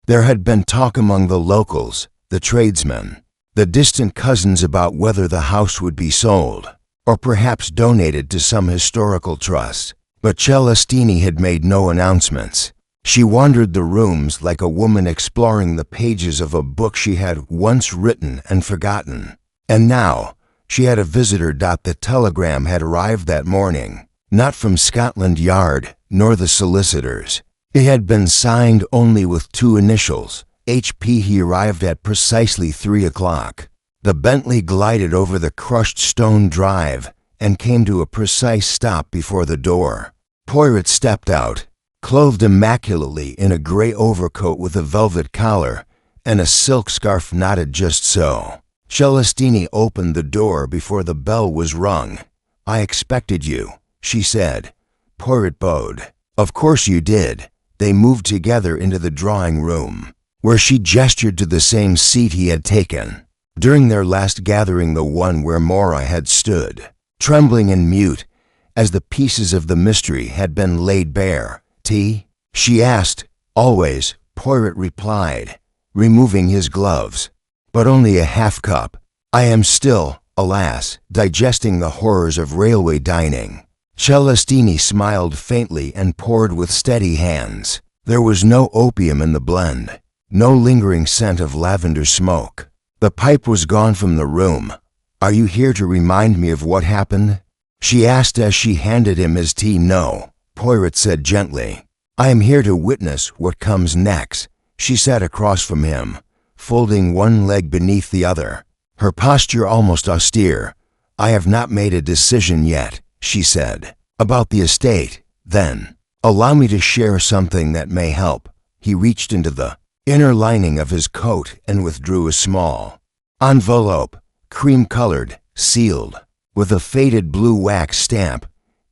There had been talk among the locals, the tradesmen, the distant cousins about whether the house would be sold, or perhaps donated to some historical trust, but Celestine had made no announcements. She wandered the rooms like a woman exploring the pages of a book she had once written and forgotten. And now, she had a visitor. The telegram had arrived that morning, not from Scotland Yard, nor the solicitors. It had been signed only with 2 initials, H.P. He arrived at precisely 3 o'clock. The Bentley glided over the crushed stone drive and came to a precise stop before the door. Poirot stepped out, clothed immaculately in a gray overcoat with a velvet collar and a silk scarf knotted just so. Celestine opened the door before the bell was rung. "I expected you," she said. Poirot bowed. "Of course you did." They moved together into the drawing room, where she gestured to the same seat he had taken during their last gathering, the one where Mora had stood, trembling and mute, as the pieces of the mystery had been laid bare. "Tea?" she asked. "Always," Poirot replied, removing his gloves. "But only a half cup. I am still, alas, digesting the horrors of railway dining." Celestine smiled faintly and poured with steady hands. There was no opium in the blend, no lingering scent of lavender smoke. The pipe was gone from the room. "Are you here to remind me of what happened?" she asked as she handed him his tea. No, Poirot said gently. I am here to witness what comes next. She sat across from him, folding one leg beneath the other, her posture almost austere. I have not made a decision yet, she said, about the estate. Then, allow me to share something that may help. He reached into the inner lining of his coat and withdrew a small envelope, cream-colored, sealed, with a faded blue wax stamp.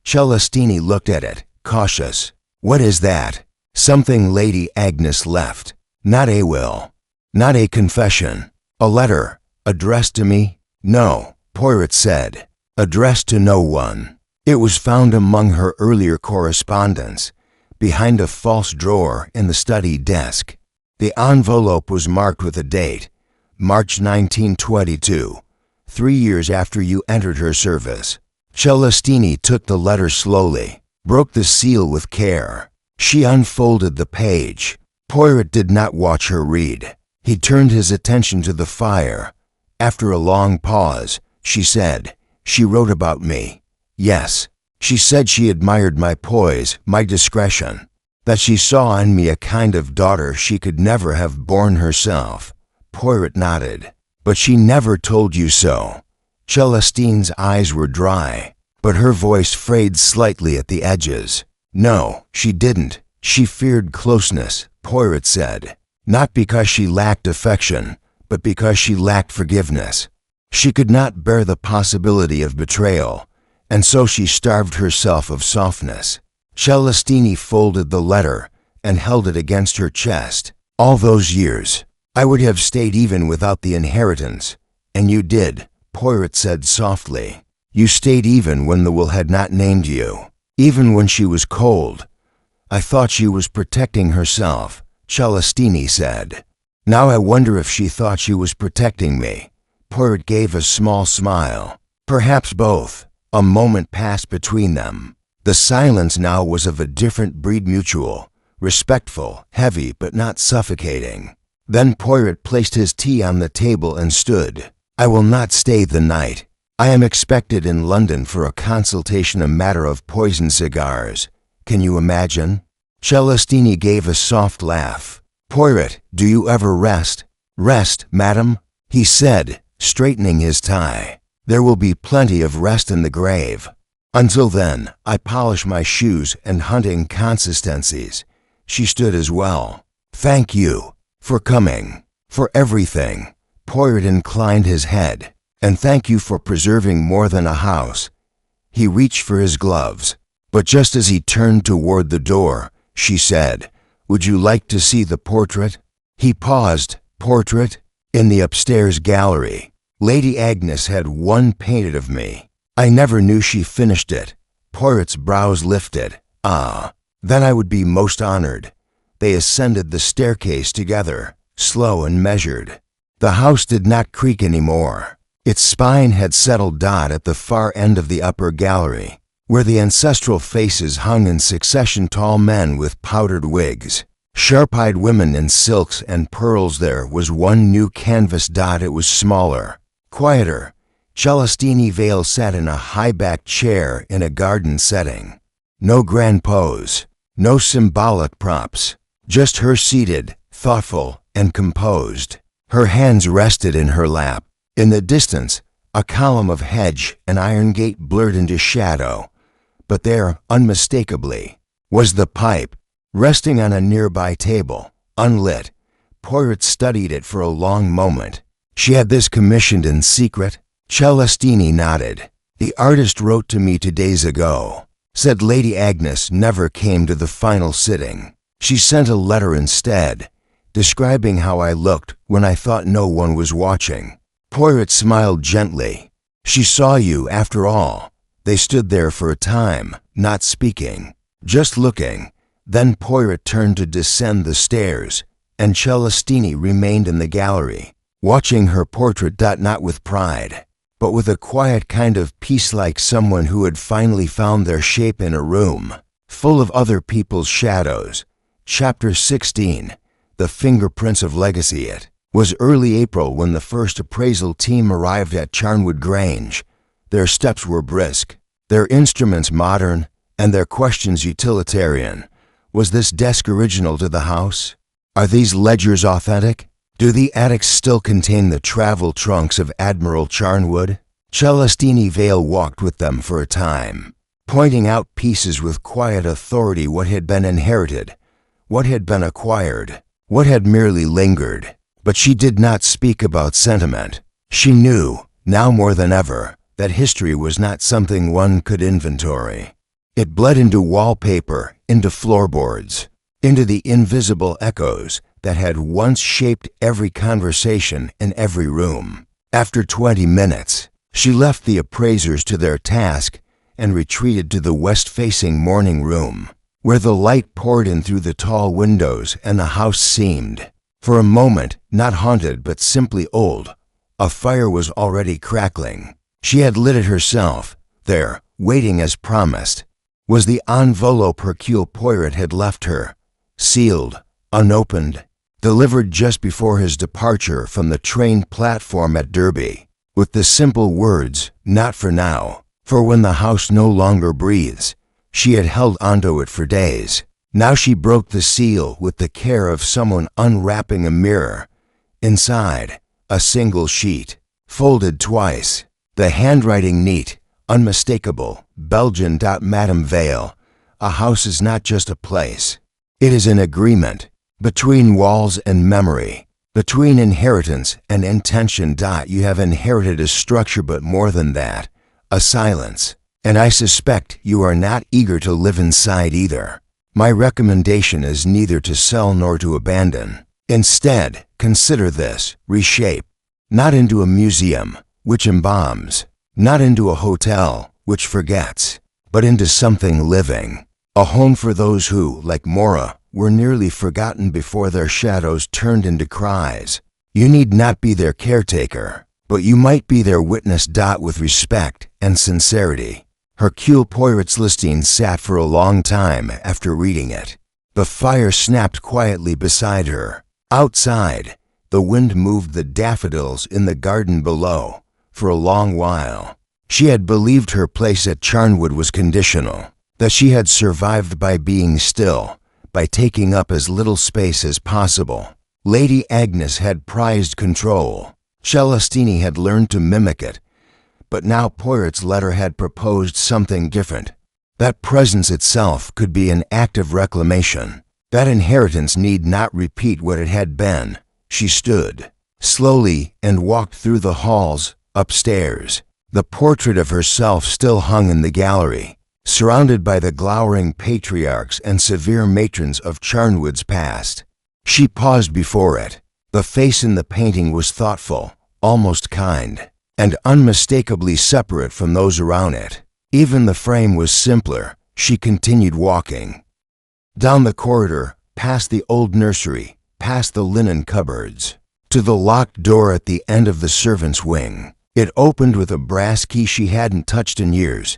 Celestini looked at it, cautious. What is that? Something Lady Agnes left. Not a will. Not a confession. A letter. Addressed to me? No, Poirot said. Addressed to no one. It was found among her earlier correspondence, behind a false drawer in the study desk. The envelope was marked with a date, March 1922, 3 years after you entered her service. Celestini took the letter slowly, broke the seal with care. She unfolded the page. Poirot did not watch her read. He turned his attention to the fire. After a long pause, she said, She wrote about me. Yes. She said she admired my poise, my discretion, that she saw in me a kind of daughter she could never have borne herself. Poirot nodded. But she never told you so. Celestine's eyes were dry, but her voice frayed slightly at the edges. No, she didn't. She feared closeness, Poirot said. Not because she lacked affection, but because she lacked forgiveness. She could not bear the possibility of betrayal, and so she starved herself of softness. Celestini folded the letter and held it against her chest. All those years, I would have stayed even without the inheritance. And you did, Poirot said softly. You stayed even when the will had not named you, even when she was cold. I thought she was protecting herself, Celestini said. Now I wonder if she thought she was protecting me. Poirot gave a small smile. Perhaps both. A moment passed between them. The silence now was of a different breed, mutual, respectful, heavy but not suffocating. Then Poirot placed his tea on the table and stood. I will not stay the night. I am expected in London for a consultation, a matter of poisoned cigars. Can you imagine? Celestini gave a soft laugh. Poirot, do you ever rest? Rest, madam, he said, straightening his tie. There will be plenty of rest in the grave. Until then, I polish my shoes and hunt inconsistencies. She stood as well. Thank you for coming, for everything. Poirot inclined his head. And thank you for preserving more than a house. He reached for his gloves, but just as he turned toward the door, she said, Would you like to see the portrait? He paused. Portrait? In the upstairs gallery. Lady Agnes had one painted of me. I never knew she finished it. Poirot's brows lifted. Ah, then I would be most honored. They ascended the staircase together, slow and measured. The house did not creak anymore. Its spine had settled at the far end of the upper gallery, where the ancestral faces hung in succession, tall men with powdered wigs, sharp-eyed women in silks and pearls. There was one new canvas. It was smaller, quieter. Celestini Vale sat in a high-backed chair in a garden setting. No grand pose, no symbolic props, just her seated, thoughtful, and composed. Her hands rested in her lap. In the distance, a column of hedge and iron gate blurred into shadow, but there, unmistakably, was the pipe, resting on a nearby table, unlit. Poirot studied it for a long moment. She had this commissioned in secret? Celestini nodded. The artist wrote to me 2 days ago. Said Lady Agnes never came to the final sitting. She sent a letter instead, describing how I looked when I thought no one was watching. Poirot smiled gently. She saw you, after all. They stood there for a time, not speaking, just looking. Then Poirot turned to descend the stairs, and Celestini remained in the gallery, watching her portrait. Not with pride, but with a quiet kind of peace, like someone who had finally found their shape in a room full of other people's shadows. Chapter 16. The Fingerprints of Legacy. It was early April when the first appraisal team arrived at Charnwood Grange. Their steps were brisk. their instruments modern, and their questions utilitarian. Was this desk original to the house? Are these ledgers authentic? Do the attics still contain the travel trunks of Admiral Charnwood? Celestine Vale walked with them for a time, pointing out pieces with quiet authority, what had been inherited, what had been acquired, what had merely lingered. But she did not speak about sentiment. She knew, now more than ever, that history was not something one could inventory. It bled into wallpaper, into floorboards, into the invisible echoes that had once shaped every conversation in every room. After 20 minutes, she left the appraisers to their task and retreated to the west-facing morning room, where the light poured in through the tall windows and the house seemed, for a moment, not haunted but simply old. A fire was already crackling. She had lit it herself. There, waiting as promised, was the envelope Hercule Poirot had left her, sealed, unopened, delivered just before his departure from the train platform at Derby, with the simple words, "Not for now, for when the house no longer breathes." She had held onto it for days. Now she broke the seal with the care of someone unwrapping a mirror. Inside, a single sheet, folded twice, the handwriting neat, unmistakable, Belgian. Madame Vale, a house is not just a place. It is an agreement, between walls and memory, between inheritance and intention. You have inherited a structure, but more than that, a silence. And I suspect you are not eager to live inside either. My recommendation is neither to sell nor to abandon. Instead, consider this: reshape, not into a museum, which embalms, not into a hotel, which forgets, but into something living, a home for those who, like Mora, were nearly forgotten before their shadows turned into cries. You need not be their caretaker, but you might be their witness. With respect and sincerity. Hercule Poirot's listing sat for a long time after reading it. The fire snapped quietly beside her. Outside, the wind moved the daffodils in the garden below. For a long while, she had believed her place at Charnwood was conditional, that she had survived by being still, by taking up as little space as possible. Lady Agnes had prized control. Celestine had learned to mimic it. But now Poirot's letter had proposed something different. That presence itself could be an act of reclamation. That inheritance need not repeat what it had been. She stood, slowly, and walked through the halls, upstairs. The portrait of herself still hung in the gallery, surrounded by the glowering patriarchs and severe matrons of Charnwood's past. She paused before it. The face in the painting was thoughtful, almost kind, and unmistakably separate from those around it. Even the frame was simpler. She continued walking. Down the corridor, past the old nursery, past the linen cupboards, to the locked door at the end of the servants' wing. It opened with a brass key she hadn't touched in years.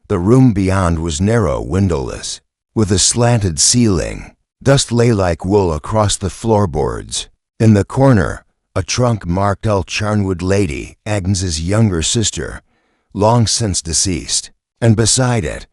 The room beyond was narrow, windowless, with a slanted ceiling. Dust lay like wool across the floorboards. In the corner, a trunk marked L. Charnwood, Lady Agnes's younger sister, long since deceased, and beside it,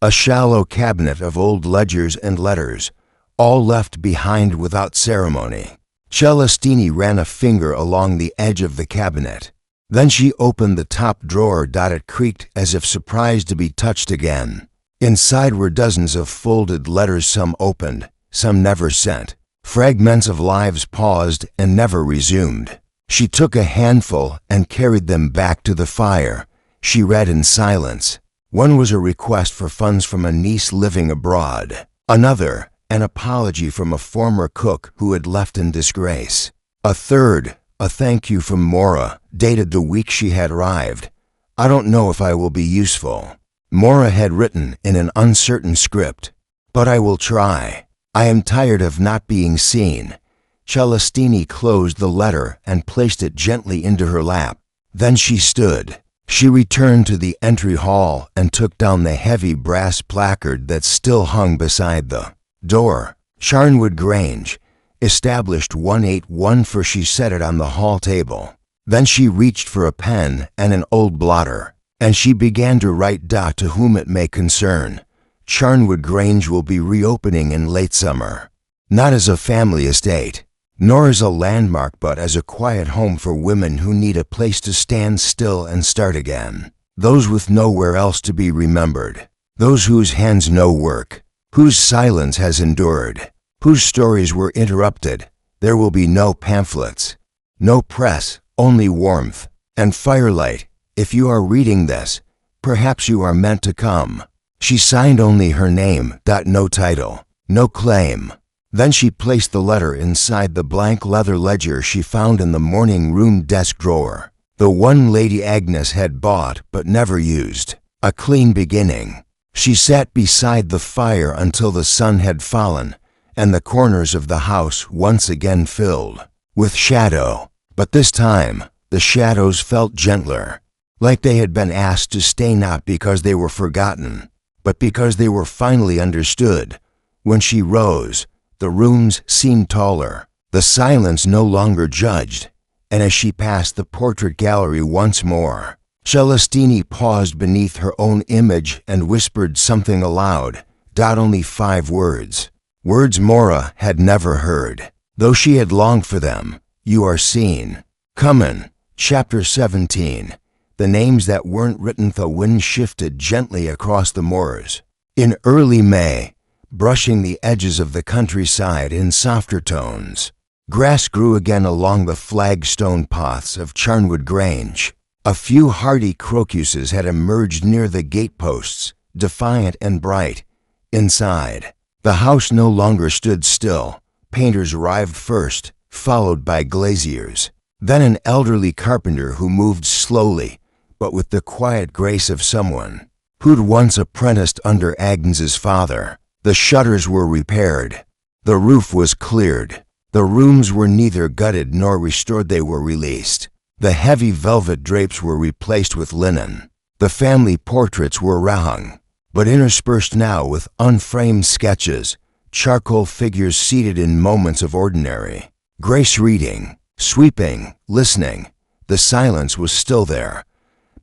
a shallow cabinet of old ledgers and letters, all left behind without ceremony. Celestine ran a finger along the edge of the cabinet. Then she opened the top drawer. It creaked as if surprised to be touched again. Inside were dozens of folded letters, some opened, some never sent. Fragments of lives paused and never resumed. She took a handful and carried them back to the fire. She read in silence. One was a request for funds from a niece living abroad. Another, an apology from a former cook who had left in disgrace. A third, a thank you from Mora, dated the week she had arrived. I don't know if I will be useful. Mora had written in an uncertain script, but I will try. I am tired of not being seen. Celestine closed the letter and placed it gently into her lap. Then she stood. She returned to the entry hall and took down the heavy brass placard that still hung beside the door. Charnwood Grange, established 181, for she set it on the hall table. Then she reached for a pen and an old blotter. And she began to write. To whom it may concern, Charnwood Grange will be reopening in late summer, not as a family estate, nor as a landmark, but as a quiet home for women who need a place to stand still and start again. Those with nowhere else to be remembered, those whose hands know work, whose silence has endured, whose stories were interrupted. There will be no pamphlets, no press, only warmth and firelight. If you are reading this, perhaps you are meant to come. She signed only her name. No title, no claim. Then she placed the letter inside the blank leather ledger she found in the morning room desk drawer, the one Lady Agnes had bought but never used. A clean beginning. She sat beside the fire until the sun had fallen and the corners of the house once again filled with shadow. But this time, the shadows felt gentler, like they had been asked to stay, not because they were forgotten, but because they were finally understood. When she rose, the rooms seemed taller, the silence no longer judged, and as she passed the portrait gallery once more, Celestini paused beneath her own image and whispered something aloud. Only 5 words. Words Mora had never heard, though she had longed for them. You are seen. Comin'. Chapter 17. The names that weren't written. The wind shifted gently across the moors. In early May, brushing the edges of the countryside in softer tones, grass grew again along the flagstone paths of Charnwood Grange. A few hardy crocuses had emerged near the gateposts, defiant and bright. Inside, the house no longer stood still. Painters arrived first, followed by glaziers, then an elderly carpenter who moved slowly, but with the quiet grace of someone who'd once apprenticed under Agnes's father. The shutters were repaired. The roof was cleared. The rooms were neither gutted nor restored, they were released. The heavy velvet drapes were replaced with linen. The family portraits were hung, but interspersed now with unframed sketches, charcoal figures seated in moments of ordinary grace, reading, sweeping, listening. The silence was still there,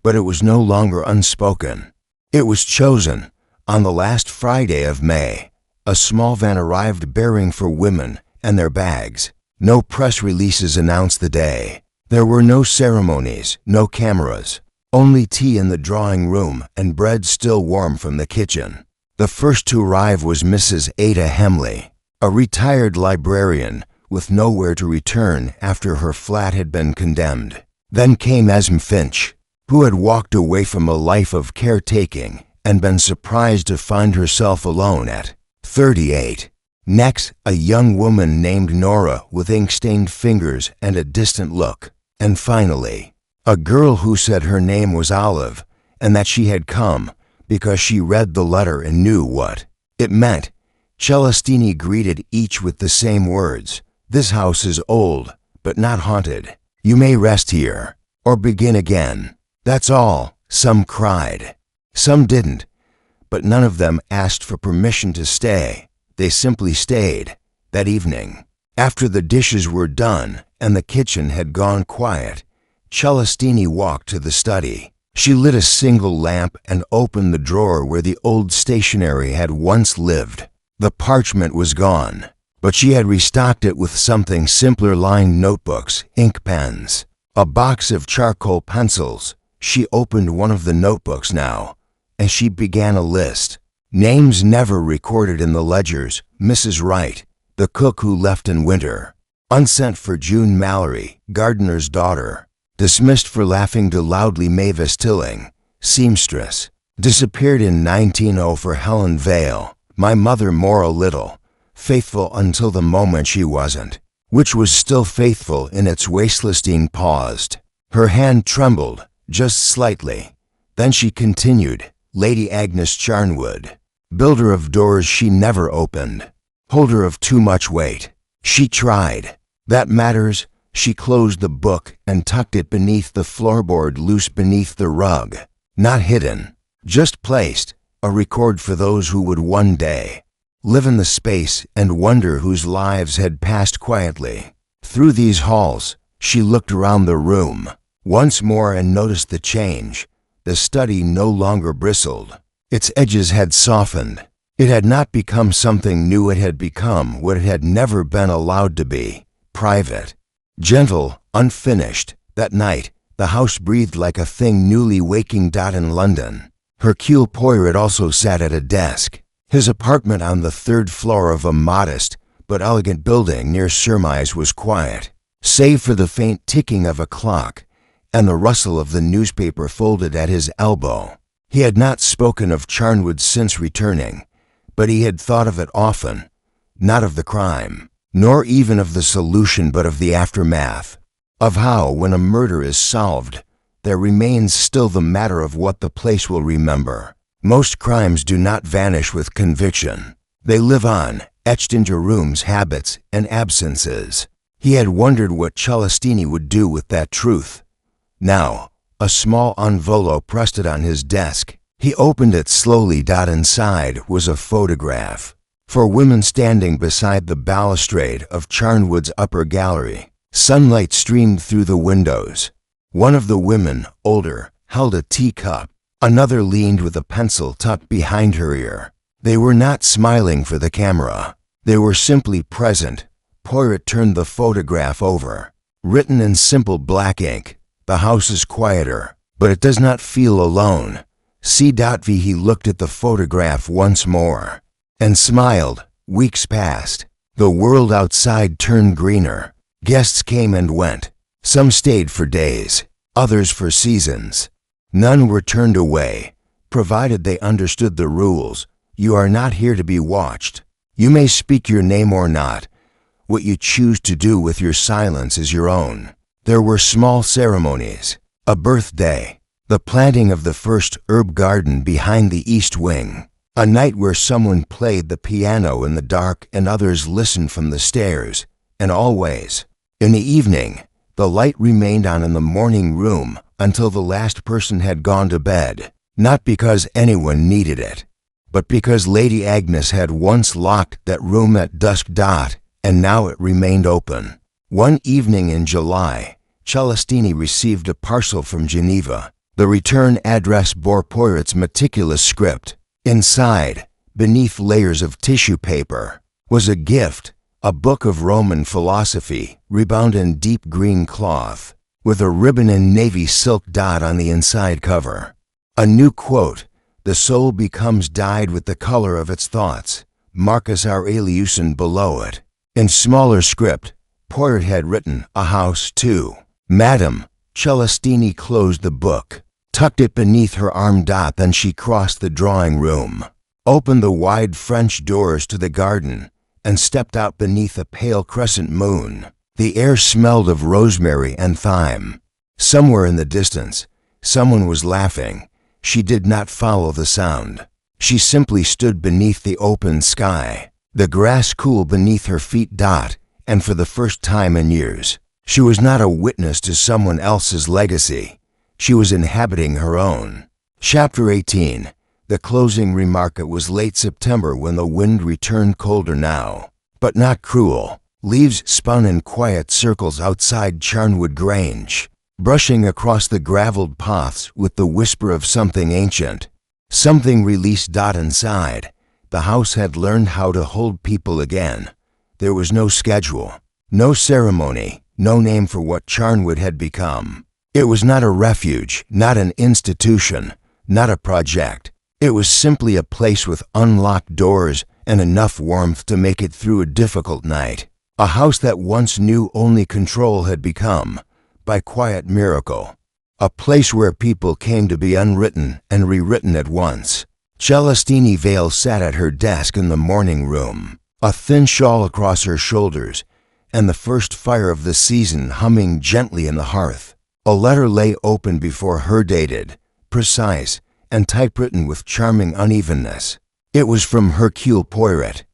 but it was no longer unspoken. It was chosen. On the last Friday of May, a small van arrived bearing for women and their bags. No press releases announced the day. There were no ceremonies, no cameras, only tea in the drawing room and bread still warm from the kitchen. The first to arrive was Mrs. Ada Hemley, a retired librarian with nowhere to return after her flat had been condemned. Then came Esme Finch, who had walked away from a life of caretaking and been surprised to find herself alone at 38. Next, a young woman named Nora with ink-stained fingers and a distant look. And finally, a girl who said her name was Olive and that she had come because she read the letter and knew what it meant. Celestini greeted each with the same words. This house is old, but not haunted. You may rest here, or begin again. That's all. Some cried. Some didn't, but none of them asked for permission to stay. They simply stayed. That evening, after the dishes were done and the kitchen had gone quiet, Celestini walked to the study. She lit a single lamp and opened the drawer where the old stationery had once lived. The parchment was gone, but she had restocked it with something simpler, lined notebooks, ink pens, a box of charcoal pencils. She opened one of the notebooks now, and she began a list. Names never recorded in the ledgers. Mrs. Wright, the cook who left in winter. Unsent for June Mallory, gardener's daughter. Dismissed for laughing too loudly, Mavis Tilling, seamstress. Disappeared in 1900 for Helen Vale, my mother Mora Little, faithful until the moment she wasn't, which was still faithful in its wasteless. Dean paused. Her hand trembled, just slightly. Then she continued. Lady Agnes Charnwood, builder of doors she never opened, holder of too much weight. She tried. That matters. She closed the book and tucked it beneath the floorboard, loose beneath the rug. Not hidden, just placed, a record for those who would one day live in the space and wonder whose lives had passed quietly. Through these halls, she looked around the room once more and noticed the change. The study no longer bristled. Its edges had softened. It had not become something new, it had become what it had never been allowed to be: private. Gentle, unfinished. That night, the house breathed like a thing newly waking. In London, Hercule Poirot also sat at a desk. His apartment on the third floor of a modest but elegant building near Surmise was quiet, save for the faint ticking of a clock and the rustle of the newspaper folded at his elbow. He had not spoken of Charnwood since returning, but he had thought of it often, not of the crime, nor even of the solution, but of the aftermath, of how, when a murder is solved, there remains still the matter of what the place will remember. Most crimes do not vanish with conviction. They live on, etched into rooms, habits, and absences. He had wondered what Celestini would do with that truth. Now, a small envelope rested on his desk. He opened it slowly. Inside was a photograph. For women standing beside the balustrade of Charnwood's upper gallery. Sunlight streamed through the windows. One of the women, older, held a teacup. Another leaned with a pencil tucked behind her ear. They were not smiling for the camera. They were simply present. Poirot turned the photograph over. Written in simple black ink, "The house is quieter, but it does not feel alone. C.V." He looked at the photograph once more and smiled. Weeks passed. The world outside turned greener. Guests came and went. Some stayed for days, others for seasons. None were turned away, provided they understood the rules. You are not here to be watched. You may speak your name or not. What you choose to do with your silence is your own. There were small ceremonies, a birthday, the planting of the first herb garden behind the east wing, a night where someone played the piano in the dark and others listened from the stairs, and always, in the evening, the light remained on in the morning room until the last person had gone to bed, not because anyone needed it, but because Lady Agnes had once locked that room at dusk. And now it remained open. One evening in July, Celestini received a parcel from Geneva. The return address bore Poirot's meticulous script. Inside, beneath layers of tissue paper, was a gift, a book of Roman philosophy, rebound in deep green cloth, with a ribbon in navy silk on the inside cover. A new quote: "The soul becomes dyed with the color of its thoughts. Marcus Aurelius," below it. In smaller script, Poirot had written, "A house, too." "Madam." Celestini closed the book, tucked it beneath her arm. Then she crossed the drawing room, opened the wide French doors to the garden, and stepped out beneath a pale crescent moon. The air smelled of rosemary and thyme. Somewhere in the distance, someone was laughing. She did not follow the sound. She simply stood beneath the open sky, the grass cool beneath her feet. And for the first time in years, she was not a witness to someone else's legacy. She was inhabiting her own. Chapter 18. The closing remark. It was late September when the wind returned, colder now, but not cruel. Leaves spun in quiet circles outside Charnwood Grange, brushing across the gravelled paths with the whisper of something ancient, something released. Inside, the house had learned how to hold people again. There was no schedule, no ceremony, no name for what Charnwood had become. It was not a refuge, not an institution, not a project. It was simply a place with unlocked doors and enough warmth to make it through a difficult night. A house that once knew only control had become, by quiet miracle, a place where people came to be unwritten and rewritten at once. Celestini Vale sat at her desk in the morning room, a thin shawl across her shoulders, and the first fire of the season humming gently in the hearth. A letter lay open before her, dated, precise, and typewritten with charming unevenness. It was from Hercule Poirot.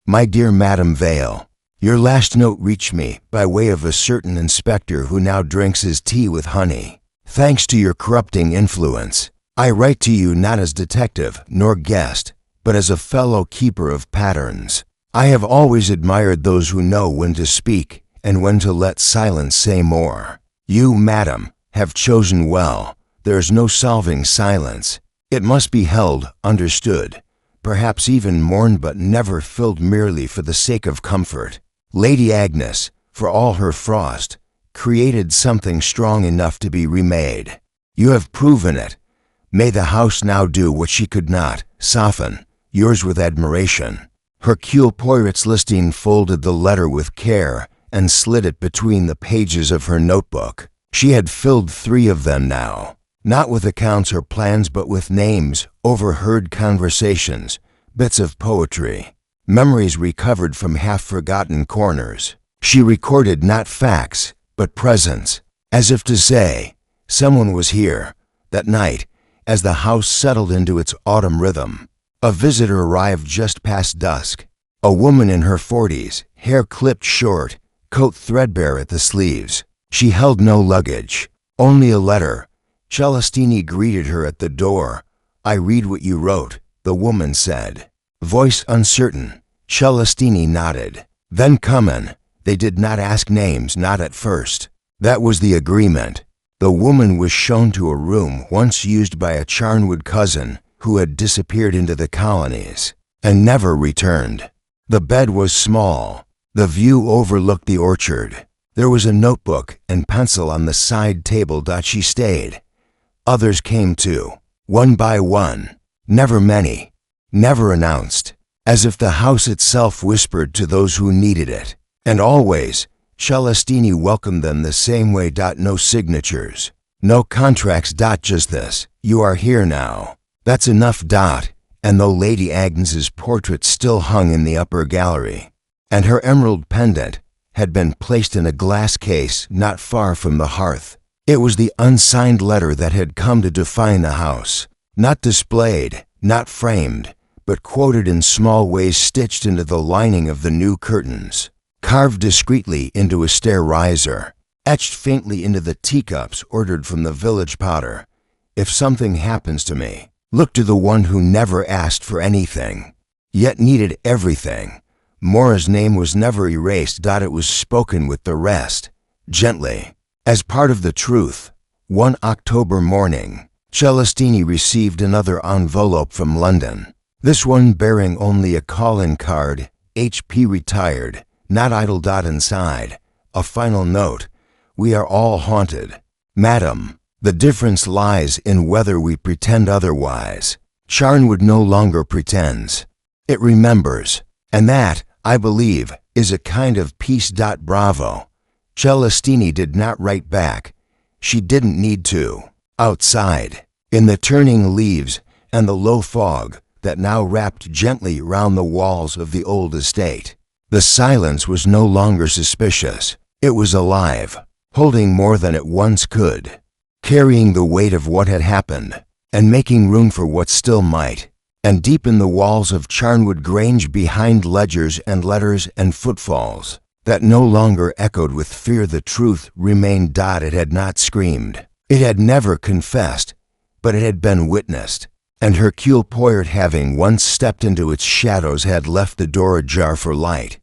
"My dear Madame Vale, your last note reached me by way of a certain inspector who now drinks his tea with honey. Thanks to your corrupting influence, I write to you not as detective nor guest, but as a fellow keeper of patterns. I have always admired those who know when to speak and when to let silence say more. You, madam, have chosen well, There is no solving silence. It must be held, understood, perhaps even mourned, but never filled merely for the sake of comfort. Lady Agnes, for all her frost, created something strong enough to be remade. You have proven it. May the house now do what she could not, soften. Yours with admiration. Hercule Poirot's listing folded the letter with care and slid it between the pages of her notebook. She had filled 3 of them now, not with accounts or plans, but with names, overheard conversations, bits of poetry, memories recovered from half-forgotten corners. She recorded not facts, but presence, as if to say, someone was here, that night, as the house settled into its autumn rhythm. A visitor arrived just past dusk. A woman in her 40s, hair clipped short, coat threadbare at the sleeves. She held no luggage, only a letter. Celestini greeted her at the door. "I read what you wrote," the woman said. Voice uncertain, Celestini nodded. "Then come in." They did not ask names, not at first. That was the agreement. The woman was shown to a room once used by a Charnwood cousin who had disappeared into the colonies and never returned. The bed was small. The view overlooked the orchard. There was a notebook and pencil on the side table. She stayed. Others came too, one by one, never many, never announced, as if the house itself whispered to those who needed it. And always, Celestini welcomed them the same way. No signatures, no contracts. Just this: "You are here now. That's enough." And though Lady Agnes's portrait still hung in the upper gallery, and her emerald pendant had been placed in a glass case not far from the hearth, it was the unsigned letter that had come to define the house. Not displayed, not framed, but quoted in small ways, stitched into the lining of the new curtains, carved discreetly into a stair riser, etched faintly into the teacups ordered from the village potter. "If something happens to me, look to the one who never asked for anything, yet needed everything." Mora's name was never erased. It was spoken with the rest, gently, as part of the truth. One October morning, Celestini received another envelope from London, this one bearing only a call-in card, "H.P. retired, not idle." Inside, a final note: "We are all haunted, Madam. The difference lies in whether we pretend otherwise. Charnwood no longer pretends. It remembers. And that, I believe, is a kind of peace. Bravo." Celestini did not write back. She didn't need to. Outside, in the turning leaves and the low fog that now wrapped gently round the walls of the old estate, the silence was no longer suspicious. It was alive, holding more than it once could, carrying the weight of what had happened, and making room for what still might. And deep in the walls of Charnwood Grange, behind ledgers and letters and footfalls that no longer echoed with fear, the truth remained. It had not screamed. It had never confessed, but it had been witnessed. And Hercule Poirot, having once stepped into its shadows, had left the door ajar for light.